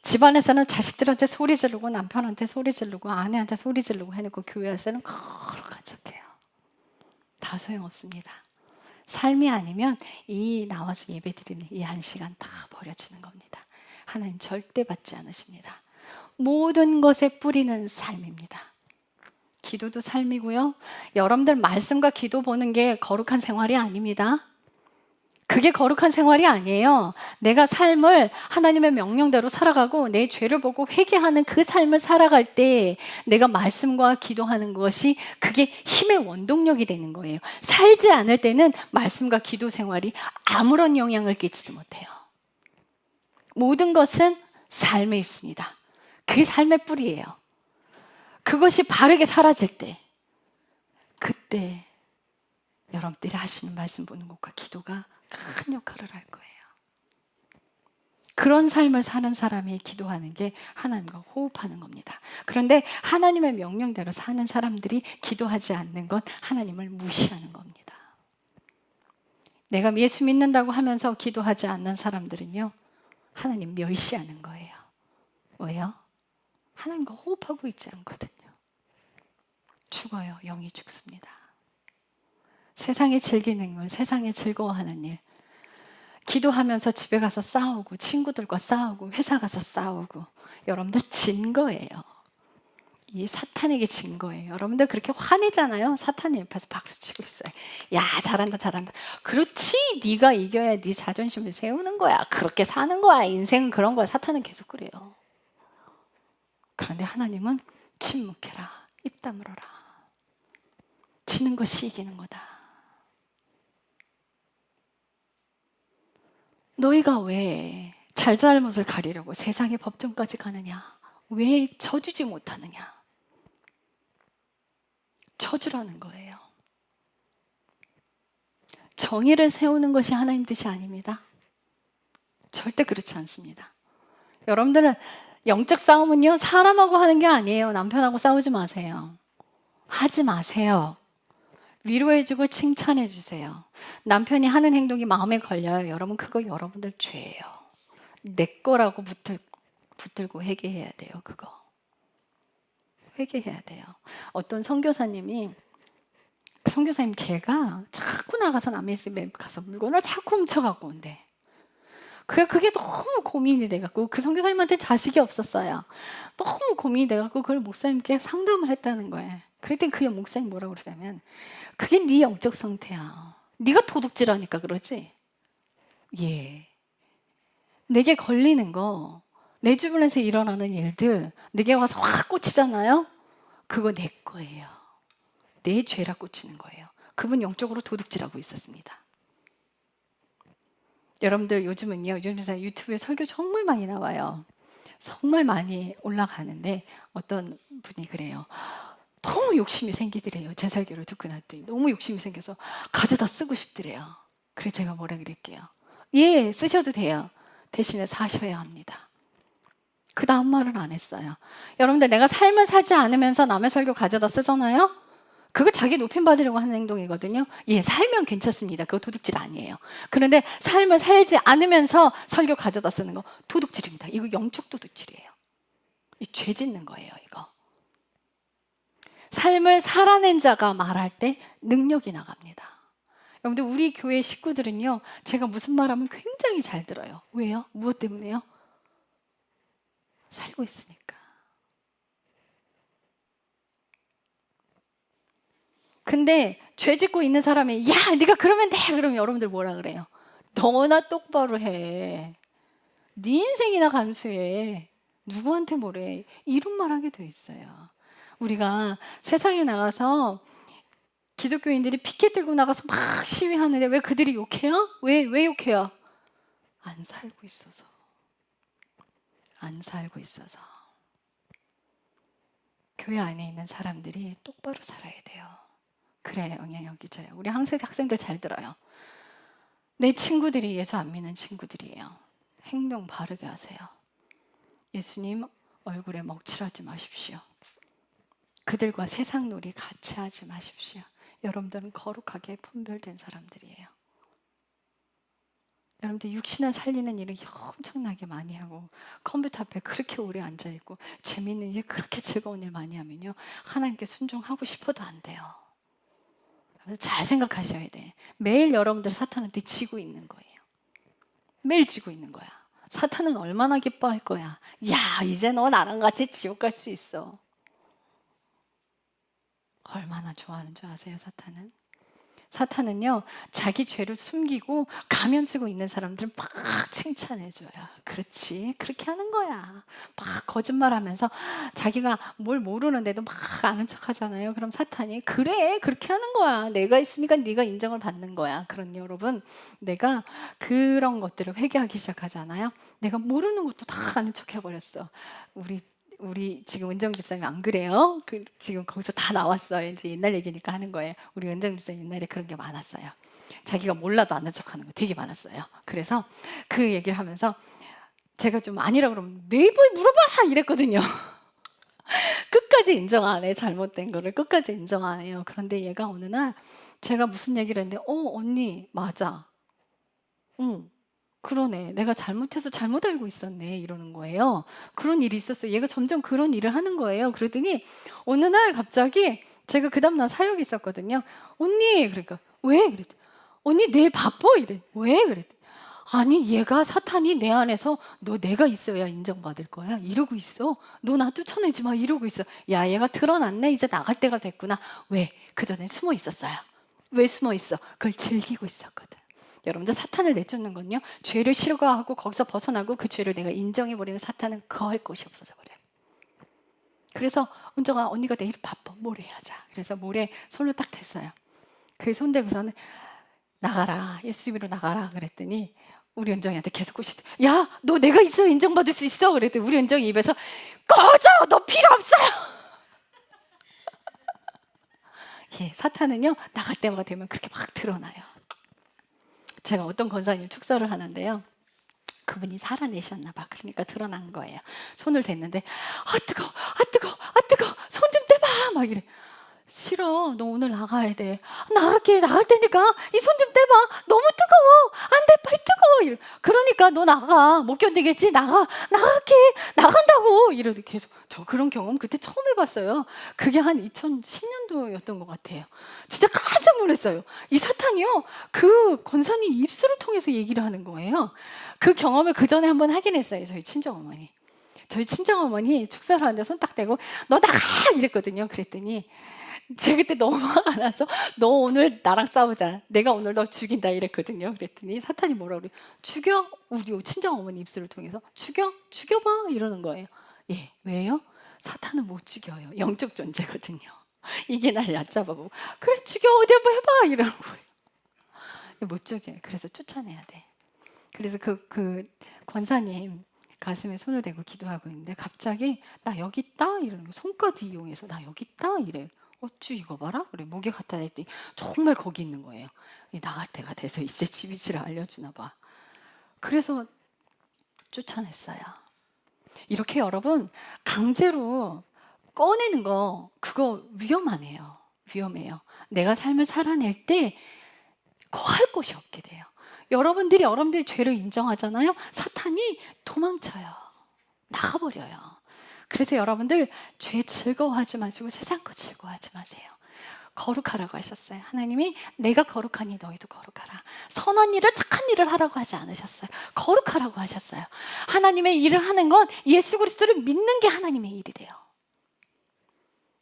S1: 집안에서는 자식들한테 소리 지르고 남편한테 소리 지르고 아내한테 소리 지르고 해놓고 교회에서는 거룩하적해요. 다 소용없습니다. 삶이 아니면 이 나와서 예배드리는 이 한 시간 다 버려지는 겁니다. 하나님 절대 받지 않으십니다. 모든 것에 뿌리는 삶입니다. 기도도 삶이고요. 여러분들 말씀과 기도 보는 게 거룩한 생활이 아닙니다. 그게 거룩한 생활이 아니에요. 내가 삶을 하나님의 명령대로 살아가고 내 죄를 보고 회개하는 그 삶을 살아갈 때 내가 말씀과 기도하는 것이 그게 힘의 원동력이 되는 거예요. 살지 않을 때는 말씀과 기도 생활이 아무런 영향을 끼치지 못해요. 모든 것은 삶에 있습니다. 그게 삶의 뿌리예요. 그것이 바르게 사라질 때, 그때 여러분들이 하시는 말씀 보는 것과 기도가 큰 역할을 할 거예요. 그런 삶을 사는 사람이 기도하는 게 하나님과 호흡하는 겁니다. 그런데 하나님의 명령대로 사는 사람들이 기도하지 않는 건 하나님을 무시하는 겁니다. 내가 예수 믿는다고 하면서 기도하지 않는 사람들은요, 하나님 멸시하는 거예요. 왜요? 하나님과 호흡하고 있지 않거든요. 죽어요. 영이 죽습니다. 세상에 즐기는 걸, 세상에 즐거워하는 일, 기도하면서 집에 가서 싸우고 친구들과 싸우고 회사 가서 싸우고, 여러분들 진 거예요. 이 사탄에게 진 거예요. 여러분들 그렇게 화내잖아요. 사탄이 옆에서 박수치고 있어요. 야, 잘한다 잘한다. 그렇지, 네가 이겨야 네 자존심을 세우는 거야. 그렇게 사는 거야. 인생은 그런 거야. 사탄은 계속 그래요. 그런데 하나님은 침묵해라. 입 다물어라. 지는 것이 이기는 거다. 너희가 왜 잘잘못을 가리려고 세상의 법정까지 가느냐? 왜 져주지 못하느냐? 져주라는 거예요. 정의를 세우는 것이 하나님 뜻이 아닙니다. 절대 그렇지 않습니다. 여러분들은 영적 싸움은요, 사람하고 하는 게 아니에요. 남편하고 싸우지 마세요. 하지 마세요. 위로해주고 칭찬해주세요. 남편이 하는 행동이 마음에 걸려요. 여러분, 그거 여러분들 죄예요. 내 거라고 붙들고 회개해야 돼요. 그거 회개해야 돼요. 어떤 선교사님 걔가 자꾸 나가서 남의 집에 가서 물건을 자꾸 훔쳐갖고 온대. 그게 너무 고민이 돼갖고, 그 선교사님한테 자식이 없었어요. 너무 고민이 돼갖고 그걸 목사님께 상담을 했다는 거예요. 그랬더니 그 목사님 뭐라고 그러냐면, 그게 네 영적 상태야. 네가 도둑질하니까 그러지. 예. 내게 걸리는 거, 내 주변에서 일어나는 일들 내게 와서 확 꽂히잖아요. 그거 내 거예요. 내 죄라 꽂히는 거예요. 그분 영적으로 도둑질하고 있었습니다. 여러분들 요즘은요, 요즘에 유튜브에 설교 정말 많이 나와요. 정말 많이 올라가는데 어떤 분이 그래요. 너무 욕심이 생기더래요. 제 설교를 듣고 났더니 너무 욕심이 생겨서 가져다 쓰고 싶더래요. 그래서 제가 뭐라 그럴게요. 예, 쓰셔도 돼요. 대신에 사셔야 합니다. 그 다음 말을 안 했어요. 여러분들 내가 삶을 살지 않으면서 남의 설교 가져다 쓰잖아요. 그거 자기 높임 받으려고 하는 행동이거든요. 예, 살면 괜찮습니다. 그거 도둑질 아니에요. 그런데 삶을 살지 않으면서 설교 가져다 쓰는 거 도둑질입니다. 이거 영적 도둑질이에요. 이 죄 짓는 거예요, 이거. 삶을 살아낸 자가 말할 때 능력이 나갑니다. 여러분들 우리 교회 식구들은요, 제가 무슨 말하면 굉장히 잘 들어요. 왜요? 무엇 때문에요? 살고 있으니까. 근데 죄 짓고 있는 사람이 야 네가 그러면 돼 그러면 여러분들 뭐라 그래요? 너나 똑바로 해. 네 인생이나 간수해. 누구한테 뭐래. 이런 말 하게 돼 있어요. 우리가 세상에 나가서 기독교인들이 피켓 들고 나가서 막 시위하는데 왜 그들이 욕해요? 왜 욕해요? 안 살고 있어서. 안 살고 있어서. 교회 안에 있는 사람들이 똑바로 살아야 돼요. 그래 영향력 끼쳐요. 우리 학생들 잘 들어요. 내 친구들이 예수 안 믿는 친구들이에요. 행동 바르게 하세요. 예수님 얼굴에 먹칠하지 마십시오. 그들과 세상 놀이 같이 하지 마십시오. 여러분들은 거룩하게 분별된 사람들이에요. 여러분들 육신을 살리는 일을 엄청나게 많이 하고 컴퓨터 앞에 그렇게 오래 앉아있고 재밌는 일 그렇게 즐거운 일 많이 하면요 하나님께 순종하고 싶어도 안 돼요. 잘 생각하셔야 돼. 매일 여러분들 사탄한테 지고 있는 거예요. 매일 지고 있는 거야. 사탄은 얼마나 기뻐할 거야. 야 이제 너 나랑 같이 지옥 갈 수 있어. 얼마나 좋아하는 줄 아세요 사탄은? 사탄은요 자기 죄를 숨기고 가면 쓰고 있는 사람들은 막 칭찬해줘요. 그렇지 그렇게 하는 거야. 막 거짓말하면서 자기가 뭘 모르는데도 막 아는 척하잖아요. 그럼 사탄이 그래 그렇게 하는 거야. 내가 있으니까 네가 인정을 받는 거야. 그런 여러분 내가 그런 것들을 회개하기 시작하잖아요. 내가 모르는 것도 다 아는 척 해버렸어. 우리 지금 은정 집사님 안 그래요? 지금 거기서 다 나왔어요. 이제 옛날 얘기니까 하는 거예요. 우리 은정 집사님 옛날에 그런 게 많았어요. 자기가 몰라도 아는 척하는 거 되게 많았어요. 그래서 그 얘기를 하면서 제가 좀 아니라 그러면 네이버에 물어봐 이랬거든요. 끝까지 인정 안 해. 잘못된 거를 끝까지 인정 안 해요. 그런데 얘가 어느 날 제가 무슨 얘기를 했는데 언니 맞아. 응. 그러네. 내가 잘못해서 잘못 알고 있었네. 이러는 거예요. 그런 일이 있었어요. 얘가 점점 그런 일을 하는 거예요. 그러더니 어느 날 갑자기 제가 그 다음날 사역이 있었거든요. 언니 그러니까 왜? 그랬더니 언니 내 바빠? 이래. 왜? 그랬더니 아니 얘가 사탄이 내 안에서 너 내가 있어야 인정받을 거야. 이러고 있어. 너 나 쫓아내지 마. 이러고 있어. 야 얘가 드러났네. 이제 나갈 때가 됐구나. 왜? 그전에 숨어 있었어요. 왜 숨어 있어? 그걸 즐기고 있었거든. 여러분들 사탄을 내쫓는 건요 죄를 싫어하고 거기서 벗어나고 그 죄를 내가 인정해버리면 사탄은 거할 곳이 없어져 버려요. 그래서 은정아 언니가 내일 바빠 모레 하자. 그래서 모레 손을 딱 댔어요. 그 손 대고서는 나가라 예수님으로 나가라 그랬더니 우리 은정이한테 계속 꼬시대. 야 너 내가 있어야 인정받을 수 있어. 그랬더니 우리 은정이 입에서 꺼져 너 필요 없어요. 예, 사탄은요 나갈 때마다 되면 그렇게 막 드러나요. 제가 어떤 권사님 축사를 하는데요. 그분이 살아내셨나 봐. 그러니까 드러난 거예요. 손을 댔는데 아 뜨거, 아 뜨거, 아 뜨거. 손 좀 떼봐. 막 이래. 싫어. 너 오늘 나가야 돼. 나갈게. 나갈 테니까 이 손 좀 떼봐. 너무 뜨거워. 안 돼. 팔 뜨거워. 이래. 그러니까 너 나가. 못 견디겠지? 나갈게. 나간다고. 이러더니 계속. 저 그런 경험 그때 처음 해봤어요. 그게 한 2010년도였던 것 같아요. 진짜 깜짝 놀랐어요. 이 사탄이요. 그 권사님 입술을 통해서 얘기를 하는 거예요. 그 경험을 그 전에 한번 하긴 했어요. 저희 친정어머니. 저희 친정어머니 축사를 하는데 손 딱 대고 너 나가! 이랬거든요. 그랬더니 제가 그때 너무 화가 나서 너 오늘 나랑 싸우자. 내가 오늘 너 죽인다 이랬거든요. 그랬더니 사탄이 뭐라 그래? 죽여? 우리 친정어머니 입술을 통해서 죽여봐 이러는 거예요. 예, 왜요? 사탄은 못 죽여요. 영적 존재거든요. 이게 날 얕잡아보고 그래 죽여 어디 한번 해봐 이러는 거예요. 못 죽여요. 그래서 쫓아내야 돼. 그래서 그 권사님 가슴에 손을 대고 기도하고 있는데 갑자기 나 여기 있다 이러는 거 손까지 이용해서 나 여기 있다 이래요. 어쭈 이거 봐라? 그래 목에 갖다 댔더니 정말 거기 있는 거예요. 나갈 때가 돼서 이제 집 위치를 알려주나 봐. 그래서 쫓아냈어요. 이렇게 여러분 강제로 꺼내는 거 그거 위험하네요. 위험해요. 내가 삶을 살아낼 때 거할 곳이 없게 돼요. 여러분들이 죄를 인정하잖아요. 사탄이 도망쳐요. 나가버려요. 그래서 여러분들 죄 즐거워하지 마시고 세상 거 즐거워하지 마세요. 거룩하라고 하셨어요. 하나님이 내가 거룩하니 너희도 거룩하라. 선한 일을 착한 일을 하라고 하지 않으셨어요. 거룩하라고 하셨어요. 하나님의 일을 하는 건 예수 그리스도를 믿는 게 하나님의 일이래요.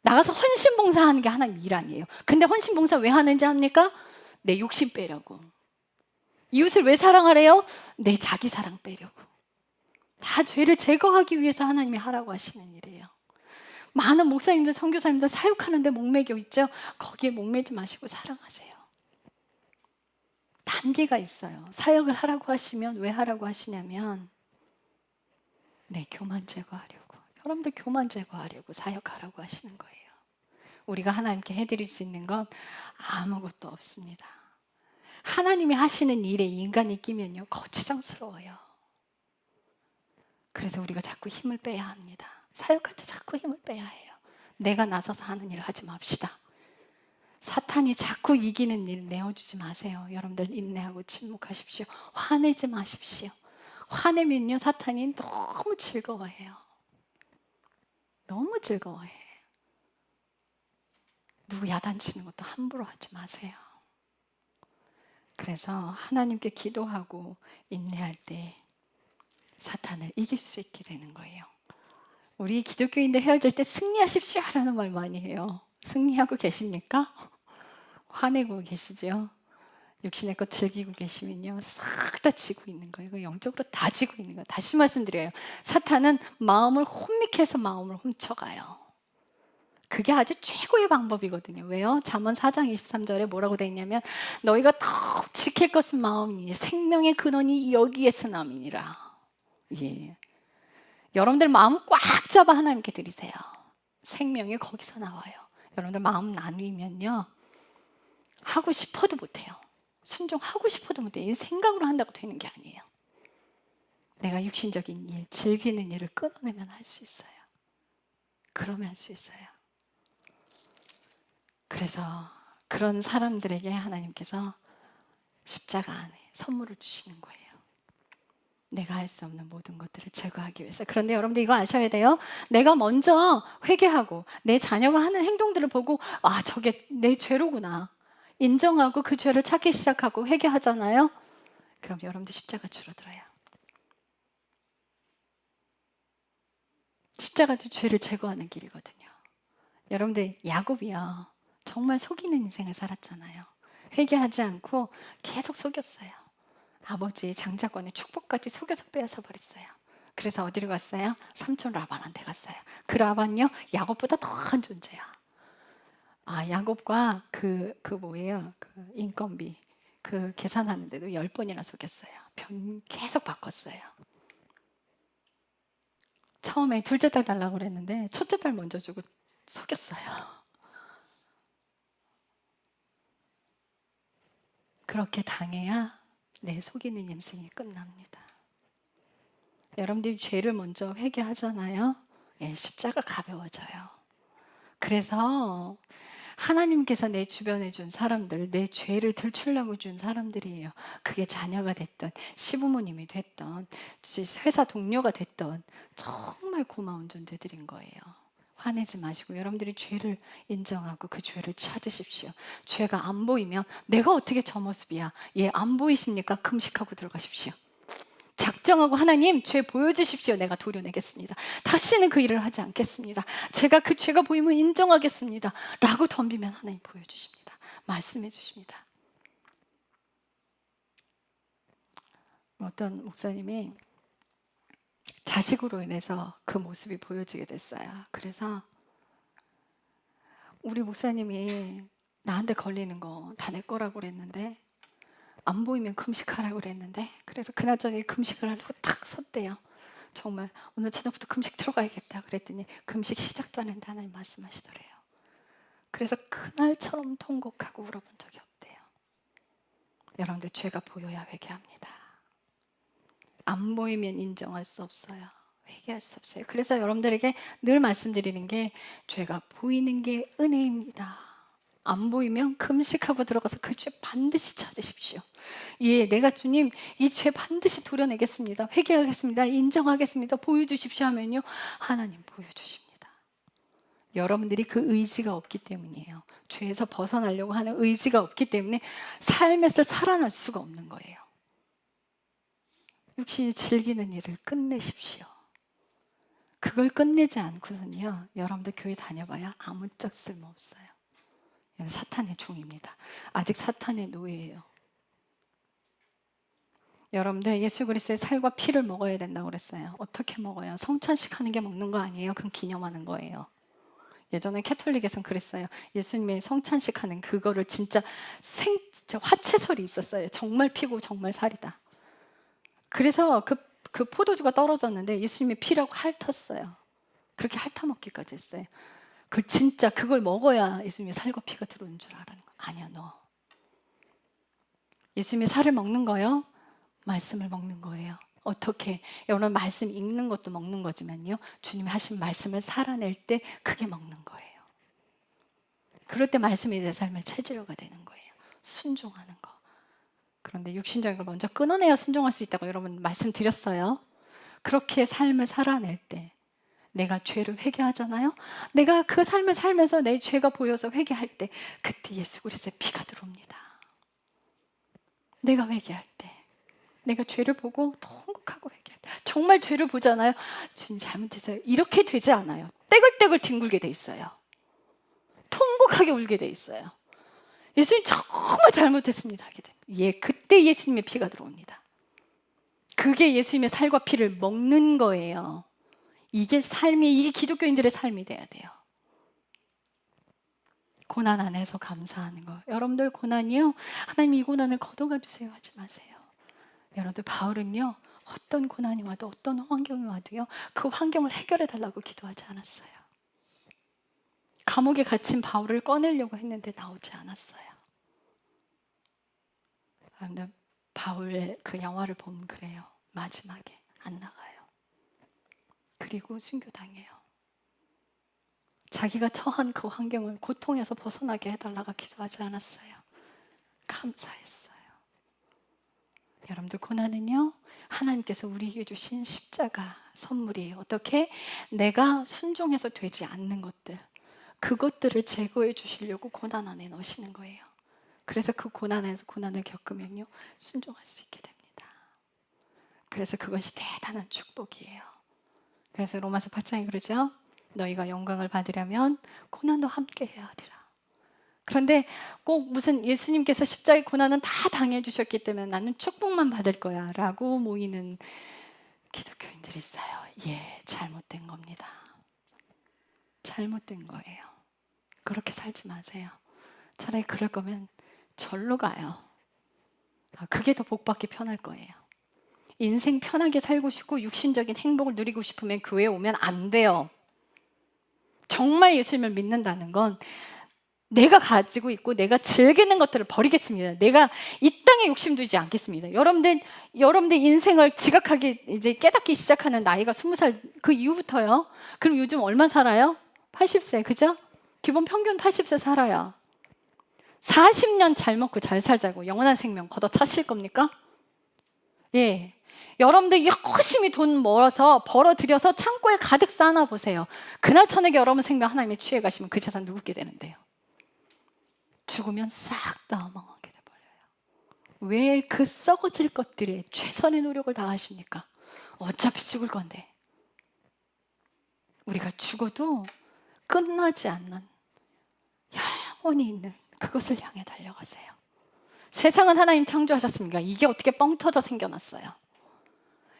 S1: 나가서 헌신봉사하는 게 하나님 일 아니에요. 근데 헌신봉사 왜 하는지 합니까? 내 욕심 빼려고. 이웃을 왜 사랑하래요? 내 자기 사랑 빼려고. 다 죄를 제거하기 위해서 하나님이 하라고 하시는 일이에요. 많은 목사님들, 선교사님들 사역하는데 목매겨 있죠? 거기에 목매지 마시고 사랑하세요. 단계가 있어요. 사역을 하라고 하시면 왜 하라고 하시냐면 교만 제거하려고. 여러분들 교만 제거하려고 사역하라고 하시는 거예요. 우리가 하나님께 해드릴 수 있는 건 아무것도 없습니다. 하나님이 하시는 일에 인간이 끼면요 거추장스러워요. 그래서 우리가 자꾸 힘을 빼야 합니다. 사역할 때 자꾸 힘을 빼야 해요. 내가 나서서 하는 일을 하지 맙시다. 사탄이 자꾸 이기는 일 내어주지 마세요. 여러분들 인내하고 침묵하십시오. 화내지 마십시오. 화내면요 사탄이 너무 즐거워해요. 너무 즐거워해. 누구 야단치는 것도 함부로 하지 마세요. 그래서 하나님께 기도하고 인내할 때 사탄을 이길 수 있게 되는 거예요. 우리 기독교인들 헤어질 때 승리하십시오 라는 말 많이 해요. 승리하고 계십니까? 화내고 계시죠? 육신의 것 즐기고 계시면요 싹 다 지고 있는 거예요. 이거 영적으로 다 지고 있는 거예요. 다시 말씀드려요. 사탄은 마음을 혼미케 해서 마음을 훔쳐가요. 그게 아주 최고의 방법이거든요. 왜요? 잠언 4장 23절에 뭐라고 되어 있냐면 너희가 더욱 지킬 것은 마음이니 생명의 근원이 여기에서 남이니라. 예. 여러분들 마음 꽉 잡아 하나님께 드리세요. 생명이 거기서 나와요. 여러분들 마음 나누면요 하고 싶어도 못해요. 순종하고 싶어도 못해요. 이 생각으로 한다고 되는 게 아니에요. 내가 육신적인 일, 즐기는 일을 끊어내면 할 수 있어요. 그러면 할 수 있어요. 그래서 그런 사람들에게 하나님께서 십자가 안에 선물을 주시는 거예요. 내가 할 수 없는 모든 것들을 제거하기 위해서. 그런데 여러분들 이거 아셔야 돼요. 내가 먼저 회개하고 내 자녀가 하는 행동들을 보고 저게 내 죄로구나 인정하고 그 죄를 찾기 시작하고 회개하잖아요. 그럼 여러분들 십자가 줄어들어요. 십자가도 죄를 제거하는 길이거든요. 여러분들 야곱이요 정말 속이는 인생을 살았잖아요. 회개하지 않고 계속 속였어요. 아버지 장자권의 축복까지 속여서 빼앗아 버렸어요. 그래서 어디로 갔어요? 삼촌 라반한테 갔어요. 그 라반요 야곱보다 더한 존재야. 야곱과 그 뭐예요? 그 인건비 그 계산하는데도 10번이나 속였어요. 계속 바꿨어요. 처음에 둘째 딸 달라고 그랬는데 첫째 딸 먼저 주고 속였어요. 그렇게 당해야 내 속이는 인생이 끝납니다. 여러분들이 죄를 먼저 회개하잖아요. 십자가 가벼워져요. 그래서 하나님께서 내 주변에 준 사람들, 내 죄를 들추려고 준 사람들이에요. 그게 자녀가 됐던, 시부모님이 됐던, 회사 동료가 됐던 정말 고마운 존재들인 거예요. 화내지 마시고 여러분들이 죄를 인정하고 그 죄를 찾으십시오. 죄가 안 보이면 내가 어떻게 저 모습이야? 안 보이십니까? 금식하고 들어가십시오. 작정하고 하나님 죄 보여주십시오. 내가 도려내겠습니다. 다시는 그 일을 하지 않겠습니다. 제가 그 죄가 보이면 인정하겠습니다. 라고 덤비면 하나님 보여주십니다. 말씀해 주십니다. 어떤 목사님이 자식으로 인해서 그 모습이 보여지게 됐어요. 그래서 우리 목사님이 나한테 걸리는 거 다 내 거라고 그랬는데 안 보이면 금식하라고 그랬는데 그래서 그날 저녁에 금식을 하려고 탁 섰대요. 정말 오늘 저녁부터 금식 들어가야겠다 그랬더니 금식 시작도 안 했는데 하나님 말씀하시더래요. 그래서 그날처럼 통곡하고 울어본 적이 없대요. 여러분들 죄가 보여야 회개합니다. 안 보이면 인정할 수 없어요. 회개할 수 없어요. 그래서 여러분들에게 늘 말씀드리는 게 죄가 보이는 게 은혜입니다. 안 보이면 금식하고 들어가서 그 죄 반드시 찾으십시오. 예, 내가 주님 이 죄 반드시 도려내겠습니다. 회개하겠습니다. 인정하겠습니다. 보여주십시오 하면요, 하나님 보여주십니다. 여러분들이 그 의지가 없기 때문이에요. 죄에서 벗어나려고 하는 의지가 없기 때문에 삶에서 살아날 수가 없는 거예요. 육신이 즐기는 일을 끝내십시오. 그걸 끝내지 않고선요, 여러분들 교회 다녀봐야 아무짝 쓸모없어요. 사탄의 종입니다. 아직 사탄의 노예예요. 여러분들 예수 그리스도의 살과 피를 먹어야 된다고 그랬어요. 어떻게 먹어요? 성찬식 하는 게 먹는 거 아니에요. 그건 기념하는 거예요. 예전에 캐톨릭에선 그랬어요. 예수님의 성찬식 하는 그거를 진짜 화채설이 있었어요. 정말 피고 정말 살이다. 그래서 그 포도주가 떨어졌는데 예수님의 피라고 핥았어요. 그렇게 핥아먹기까지 했어요. 그걸 먹어야 예수님의 살과 피가 들어오는 줄 알아는 거 아니야. 너 예수님의 살을 먹는 거요? 말씀을 먹는 거예요. 어떻게? 여러분 말씀 읽는 것도 먹는 거지만요, 주님이 하신 말씀을 살아낼 때 그게 먹는 거예요. 그럴 때 말씀이 내 삶의 체질화가 되는 거예요. 순종하는 거. 그런데 육신적인 걸 먼저 끊어내야 순종할 수 있다고 여러분 말씀드렸어요. 그렇게 삶을 살아낼 때 내가 죄를 회개하잖아요. 내가 그 삶을 살면서 내 죄가 보여서 회개할 때 그때 예수 그리스도의 피가 들어옵니다. 내가 회개할 때, 내가 죄를 보고 통곡하고 회개할 때, 정말 죄를 보잖아요. 주님 잘못했어요. 이렇게 되지 않아요. 떼글떼글 뒹굴게 돼 있어요. 통곡하게 울게 돼 있어요. 예수님 정말 잘못했습니다 하게 돼. 예, 그때 예수님의 피가 들어옵니다. 그게 예수님의 살과 피를 먹는 거예요. 이게 기독교인들의 삶이 돼야 돼요. 고난 안에서 감사하는 거. 여러분들 고난이요, 하나님 이 고난을 걷어가 주세요 하지 마세요. 여러분들 바울은요, 어떤 고난이 와도 어떤 환경이 와도요, 그 환경을 해결해 달라고 기도하지 않았어요. 감옥에 갇힌 바울을 꺼내려고 했는데 나오지 않았어요. 여러분들 바울의 그 영화를 보면 그래요. 마지막에 안 나가요. 그리고 순교당해요. 자기가 처한 그 환경을 고통에서 벗어나게 해달라고 기도하지 않았어요. 감사했어요. 여러분들 고난은요, 하나님께서 우리에게 주신 십자가 선물이에요. 어떻게? 내가 순종해서 되지 않는 것들, 그것들을 제거해 주시려고 고난 안에 넣으시는 거예요. 그래서 그 고난에서 고난을 겪으면요, 순종할 수 있게 됩니다. 그래서 그것이 대단한 축복이에요. 그래서 로마서 8장에 그러죠. 너희가 영광을 받으려면 고난도 함께 해야 하리라. 그런데 꼭 무슨 예수님께서 십자가의 고난은 다 당해주셨기 때문에 나는 축복만 받을 거야 라고 모이는 기독교인들이 있어요. 예, 잘못된 겁니다. 잘못된 거예요. 그렇게 살지 마세요. 차라리 그럴 거면 절로 가요. 그게 더 복받기 편할 거예요. 인생 편하게 살고 싶고 육신적인 행복을 누리고 싶으면 교회에 오면 안 돼요. 정말 예수님을 믿는다는 건 내가 가지고 있고 내가 즐기는 것들을 버리겠습니다. 내가 이 땅에 욕심 두지 않겠습니다. 여러분들 인생을 지각하게 이제 깨닫기 시작하는 나이가 20살 그 이후부터요. 그럼 요즘 얼마 살아요? 80세, 그죠? 기본 평균 80세 살아요. 40년 잘 먹고 잘 살자고 영원한 생명 걷어차실 겁니까? 예. 여러분들 열심히 돈 벌어서 벌어들여서 창고에 가득 쌓아놔 보세요. 그날 저녁에 여러분 생명 하나님의 취해 가시면 그 재산 누구게 되는데요? 죽으면 싹 다 엉망하게 돼버려요. 왜 그 썩어질 것들에 최선의 노력을 다하십니까? 어차피 죽을 건데. 우리가 죽어도 끝나지 않는 영원히 있는 그것을 향해 달려가세요. 세상은 하나님 창조하셨습니까? 이게 어떻게 뻥 터져 생겨났어요?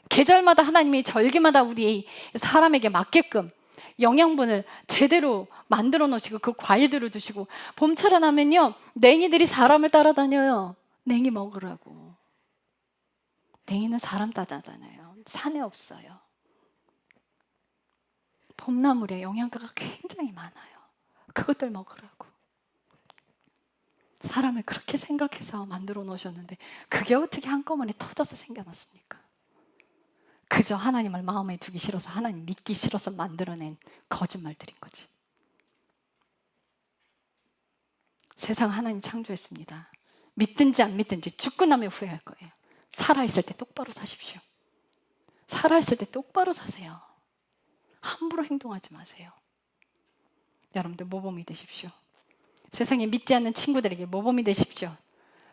S1: 계절마다 하나님이 절기마다 우리 사람에게 맞게끔 영양분을 제대로 만들어 놓으시고 그 과일들을 주시고 봄철에 나면요 냉이들이 사람을 따라다녀요. 냉이 먹으라고. 냉이는 사람 따라다녀요. 산에 없어요. 봄나물에 영양가가 굉장히 많아요. 그것들 먹으라고. 사람을 그렇게 생각해서 만들어 놓으셨는데 그게 어떻게 한꺼번에 터져서 생겨났습니까? 그저 하나님을 마음에 두기 싫어서, 하나님 믿기 싫어서 만들어낸 거짓말들인 거지. 세상 하나님 창조했습니다. 믿든지 안 믿든지 죽고 나면 후회할 거예요. 살아있을 때 똑바로 사십시오. 살아있을 때 똑바로 사세요. 함부로 행동하지 마세요. 여러분들 모범이 되십시오. 세상에 믿지 않는 친구들에게 모범이 되십시오.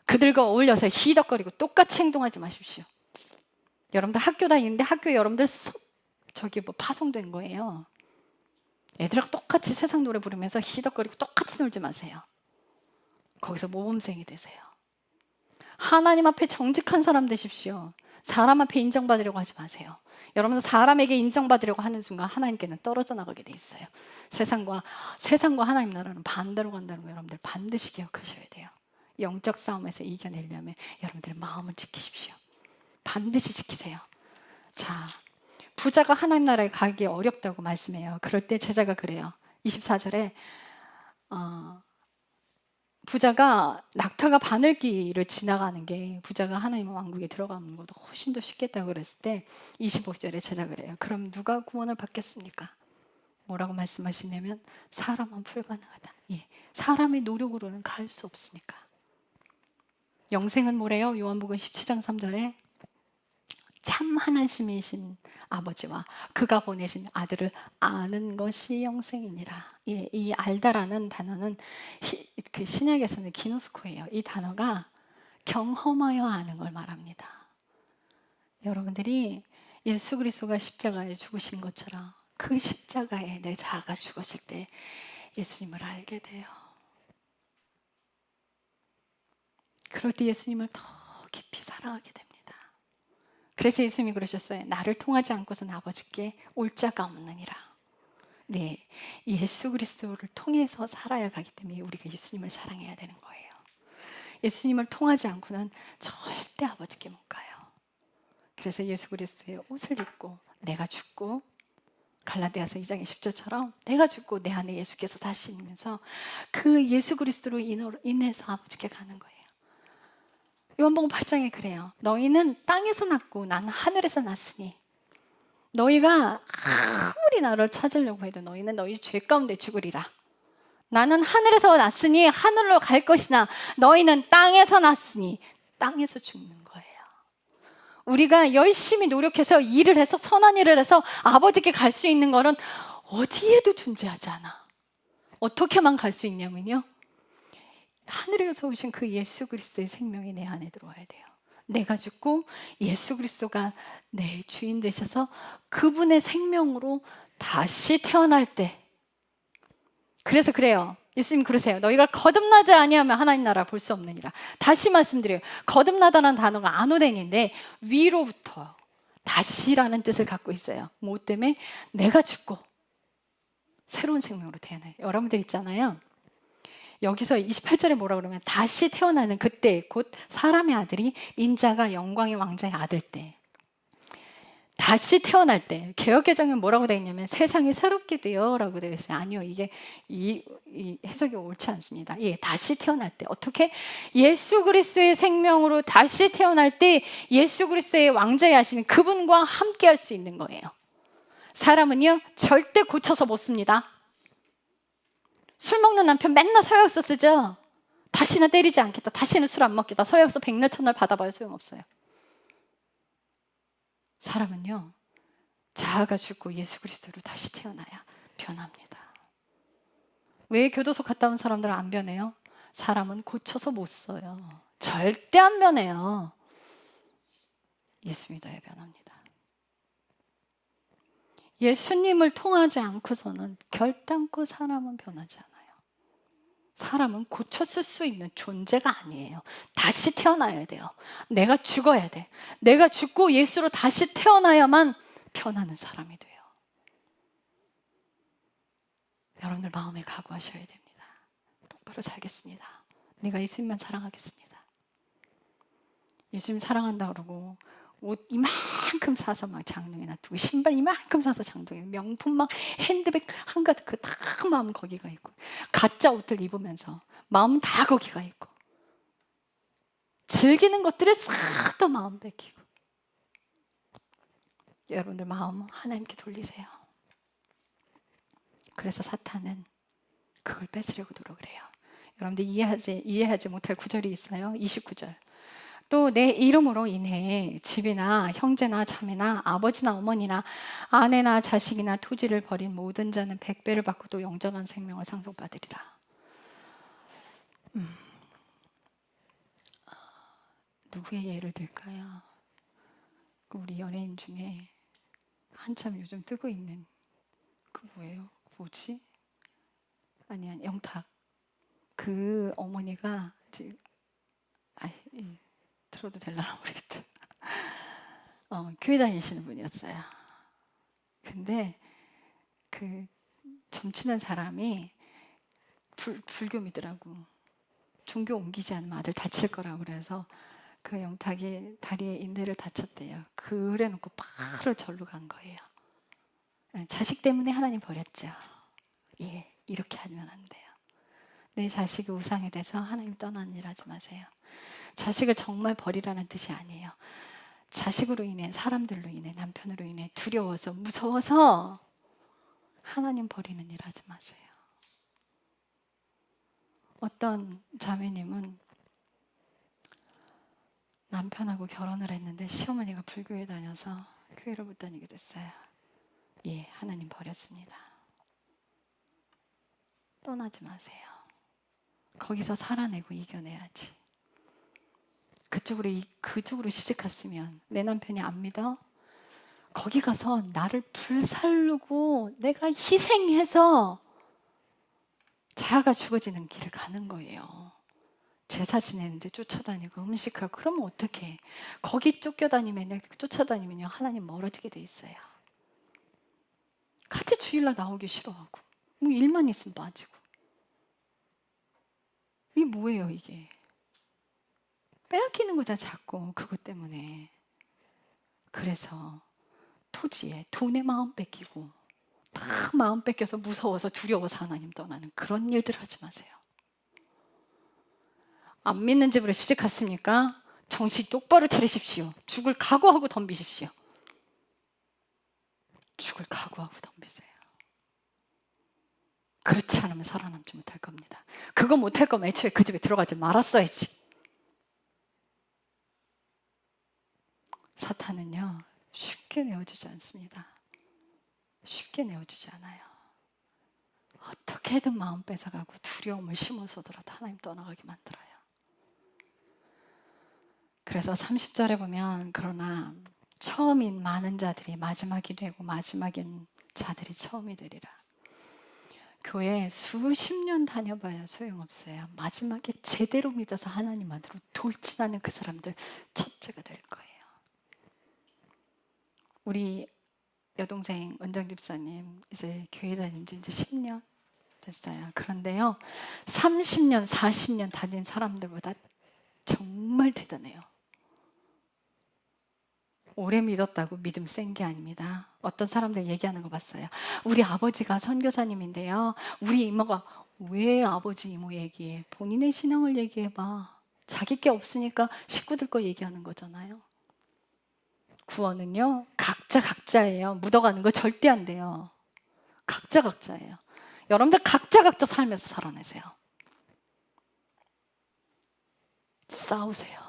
S1: 그들과 어울려서 희덕거리고 똑같이 행동하지 마십시오. 여러분들 학교 다니는데 학교에 여러분들 파송된 거예요. 애들하고 똑같이 세상 노래 부르면서 희덕거리고 똑같이 놀지 마세요. 거기서 모범생이 되세요. 하나님 앞에 정직한 사람 되십시오. 사람 앞에 인정받으려고 하지 마세요. 여러분 사람에게 인정받으려고 하는 순간 하나님께는 떨어져 나가게 돼 있어요. 세상과 하나님 나라는 반대로 간다는 거 여러분들 반드시 기억하셔야 돼요. 영적 싸움에서 이겨내려면 여러분들 마음을 지키십시오. 반드시 지키세요. 자, 부자가 하나님 나라에 가기 어렵다고 말씀해요. 그럴 때 제자가 그래요. 24절에 부자가 낙타가 바늘길을 지나가는 게 부자가 하나님 왕국에 들어가는 것도 훨씬 더 쉽겠다고 그랬을 때 25절에 제자가 그래요. 그럼 누가 구원을 받겠습니까? 뭐라고 말씀하시냐면 사람은 불가능하다. 예, 사람의 노력으로는 갈 수 없으니까. 영생은 뭐래요? 요한복음 17장 3절에 참 하나님이신 아버지와 그가 보내신 아들을 아는 것이 영생이니라. 예, 이 알다라는 단어는 그 신약에서는 기노스코예요. 이 단어가 경험하여 아는 걸 말합니다. 여러분들이 예수 그리스도가 십자가에 죽으신 것처럼 그 십자가에 내 자아가 죽었을 때 예수님을 알게 돼요. 그럴 때 예수님을 더 깊이 사랑하게 됩니다. 그래서 예수님이 그러셨어요. 나를 통하지 않고서는 아버지께 올 자가 없느니라. 네, 예수 그리스도를 통해서 살아야 가기 때문에 우리가 예수님을 사랑해야 되는 거예요. 예수님을 통하지 않고는 절대 아버지께 못 가요. 그래서 예수 그리스도의 옷을 입고 내가 죽고 갈라디아서 2장의 10절처럼 내가 죽고 내 안에 예수께서 다시면서 그 예수 그리스도로 인해서 아버지께 가는 거예요. 요한복음 8장에 그래요. 너희는 땅에서 났고 나는 하늘에서 났으니 너희가 아무리 나를 찾으려고 해도 너희는 너희 죄 가운데 죽으리라. 나는 하늘에서 났으니 하늘로 갈 것이나 너희는 땅에서 났으니 땅에서 죽는 거예요. 우리가 열심히 노력해서 일을 해서 선한 일을 해서 아버지께 갈 수 있는 것은 어디에도 존재하지 않아. 어떻게만 갈 수 있냐면요, 하늘에서 오신 그 예수 그리스도의 생명이 내 안에 들어와야 돼요. 내가 죽고 예수 그리스도가 내 주인 되셔서 그분의 생명으로 다시 태어날 때, 그래서 그래요. 예수님 그러세요. 너희가 거듭나지 아니하면 하나님 나라 볼 수 없느니라. 다시 말씀드려요. 거듭나다라는 단어가 아노덴인데 위로부터 다시라는 뜻을 갖고 있어요. 뭐 때문에? 내가 죽고 새로운 생명으로 태어나요. 여러분들 있잖아요, 여기서 28절에 뭐라 그러면 다시 태어나는 그때 곧 사람의 아들이 인자가 영광의 왕자의 아들 때, 다시 태어날 때, 개역개정은 뭐라고 되어 있냐면 세상이 새롭게 되어 라고 되어 있어요. 아니요, 이게 이 해석이 옳지 않습니다. 예, 다시 태어날 때. 어떻게? 예수 그리스도의 생명으로 다시 태어날 때 예수 그리스도의 왕자에 하시는 그분과 함께 할 수 있는 거예요. 사람은요 절대 고쳐서 못 씁니다. 술 먹는 남편 맨날 서약서 쓰죠. 다시는 때리지 않겠다, 다시는 술 안 먹겠다, 서약서 백날 천날 받아봐야 소용없어요. 사람은요 자아가 죽고 예수 그리스도로 다시 태어나야 변합니다. 왜 교도소 갔다 온 사람들은 안 변해요? 사람은 고쳐서 못 써요. 절대 안 변해요. 예수 믿어야 변합니다. 예수님을 통하지 않고서는 결단코 사람은 변하지 않아요. 사람은 고쳤을 수 있는 존재가 아니에요. 다시 태어나야 돼요. 내가 죽어야 돼. 내가 죽고 예수로 다시 태어나야만 변하는 사람이 돼요. 여러분들 마음에 각오하셔야 됩니다. 똑바로 살겠습니다. 내가 예수님만 사랑하겠습니다. 예수님 사랑한다 그러고 옷 이만큼 사서 막 장롱에 놔두고 신발 이만큼 사서 장롱에, 명품 막 핸드백 한가득 그 다 마음 거기가 있고, 가짜 옷들 입으면서 마음 다 거기가 있고, 즐기는 것들을 싹 다 마음 뺏기고, 여러분들 마음 하나님께 돌리세요. 그래서 사탄은 그걸 뺏으려고 노력을 해요. 여러분들 이해하지 못할 구절이 있어요. 29절. 또 내 이름으로 인해 집이나 형제나 자매나 아버지나 어머니나 아내나 자식이나 토지를 버린 모든 자는 100배를 받고 또 영원한 생명을 상속받으리라. 누구의 예를 들까요? 우리 연예인 중에 한참 요즘 뜨고 있는 그 뭐예요? 뭐지? 아니야, 영탁. 그 어머니가 지금 들어도 될라나 모르겠다. 교회 다니시는 분이었어요. 근데 그 점치는 사람이 불교 믿으라고, 종교 옮기지 않으면 아들 다칠 거라고 그래서 그 영탁이 다리에 인대를 다쳤대요. 그래 놓고 바로 절로 간 거예요. 자식 때문에 하나님 버렸죠. 예, 이렇게 하면 안 돼요. 내 자식이 우상이 돼서 하나님 떠나는 일 하지 마세요. 자식을 정말 버리라는 뜻이 아니에요. 자식으로 인해, 사람들로 인해, 남편으로 인해 두려워서, 무서워서 하나님 버리는 일 하지 마세요. 어떤 자매님은 남편하고 결혼을 했는데 시어머니가 불교에 다녀서 교회를 못 다니게 됐어요. 예, 하나님 버렸습니다. 떠나지 마세요. 거기서 살아내고 이겨내야지. 그쪽으로 시집갔으면 내 남편이 안 믿어? 거기 가서 나를 불살르고 내가 희생해서 자아가 죽어지는 길을 가는 거예요. 제사 지내는데 쫓아다니고 음식하고 그러면 어떡해? 거기 쫓아다니면요 하나님 멀어지게 돼 있어요. 같이 주일날 나오기 싫어하고 뭐 일만 있으면 빠지고. 이게 뭐예요 이게? 빼앗기는 거잖아 자꾸 그것 때문에. 그래서 토지에 돈에 마음 뺏기고 다 마음 뺏겨서 무서워서 두려워서 하나님 떠나는 그런 일들 하지 마세요. 안 믿는 집으로 시집갔습니까? 정신 똑바로 차리십시오. 죽을 각오하고 덤비십시오. 죽을 각오하고 덤비세요. 그렇지 않으면 살아남지 못할 겁니다. 그거 못할 거면 애초에 그 집에 들어가지 말았어야지. 사탄은요 쉽게 내어주지 않습니다. 쉽게 내어주지 않아요. 어떻게든 마음 뺏어가고 두려움을 심어서더라도 하나님 떠나가게 만들어요. 그래서 30절에 보면 그러나 처음인 많은 자들이 마지막이 되고 마지막인 자들이 처음이 되리라. 교회 수십 년 다녀봐야 소용없어요. 마지막에 제대로 믿어서 하나님 안으로 돌진하는 그 사람들 첫째가 될 거예요. 우리 여동생 은정 집사님 이제 교회 다닌 지 이제 10년 됐어요. 그런데요 30년 40년 다닌 사람들보다 정말 대단해요. 오래 믿었다고 믿음 센 게 아닙니다. 어떤 사람들 얘기하는 거 봤어요. 우리 아버지가 선교사님인데요 우리 이모가. 왜 아버지 이모 얘기해? 본인의 신앙을 얘기해봐. 자기 게 없으니까 식구들 거 얘기하는 거잖아요. 구원은요 각자예요. 묻어가는 거 절대 안 돼요. 각자예요. 여러분들 각자 삶에서 살아내세요. 싸우세요.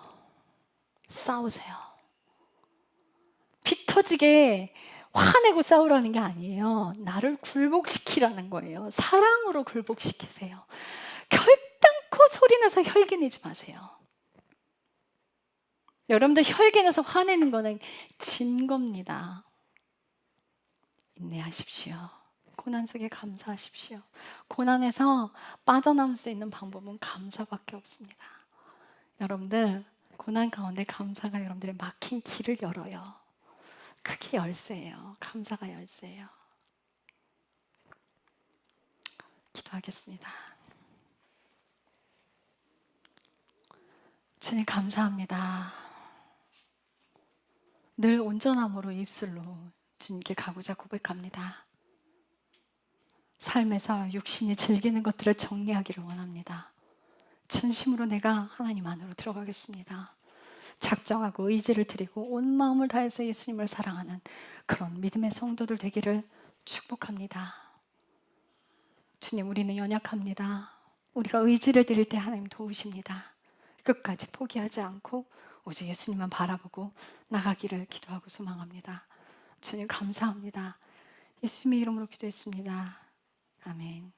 S1: 피 터지게 화내고 싸우라는 게 아니에요. 나를 굴복시키라는 거예요. 사랑으로 굴복시키세요. 결단코 소리내서 혈기내지 마세요. 여러분들 혈기내서 화내는 거는 진 겁니다. 인내하십시오. 고난 속에 감사하십시오. 고난에서 빠져나올 수 있는 방법은 감사밖에 없습니다. 여러분들 고난 가운데 감사가 여러분들의 막힌 길을 열어요. 그게 열쇠예요. 감사가 열쇠예요. 기도하겠습니다. 주님 감사합니다. 늘 온전함으로 입술로 주님께 가고자 고백합니다. 삶에서 육신이 즐기는 것들을 정리하기를 원합니다. 진심으로 내가 하나님 안으로 들어가겠습니다. 작정하고 의지를 드리고 온 마음을 다해서 예수님을 사랑하는 그런 믿음의 성도들 되기를 축복합니다. 주님, 우리는 연약합니다. 우리가 의지를 드릴 때 하나님 도우십니다. 끝까지 포기하지 않고 오직 예수님만 바라보고 나가기를 기도하고 소망합니다. 주님 감사합니다. 예수님의 이름으로 기도했습니다. 아멘.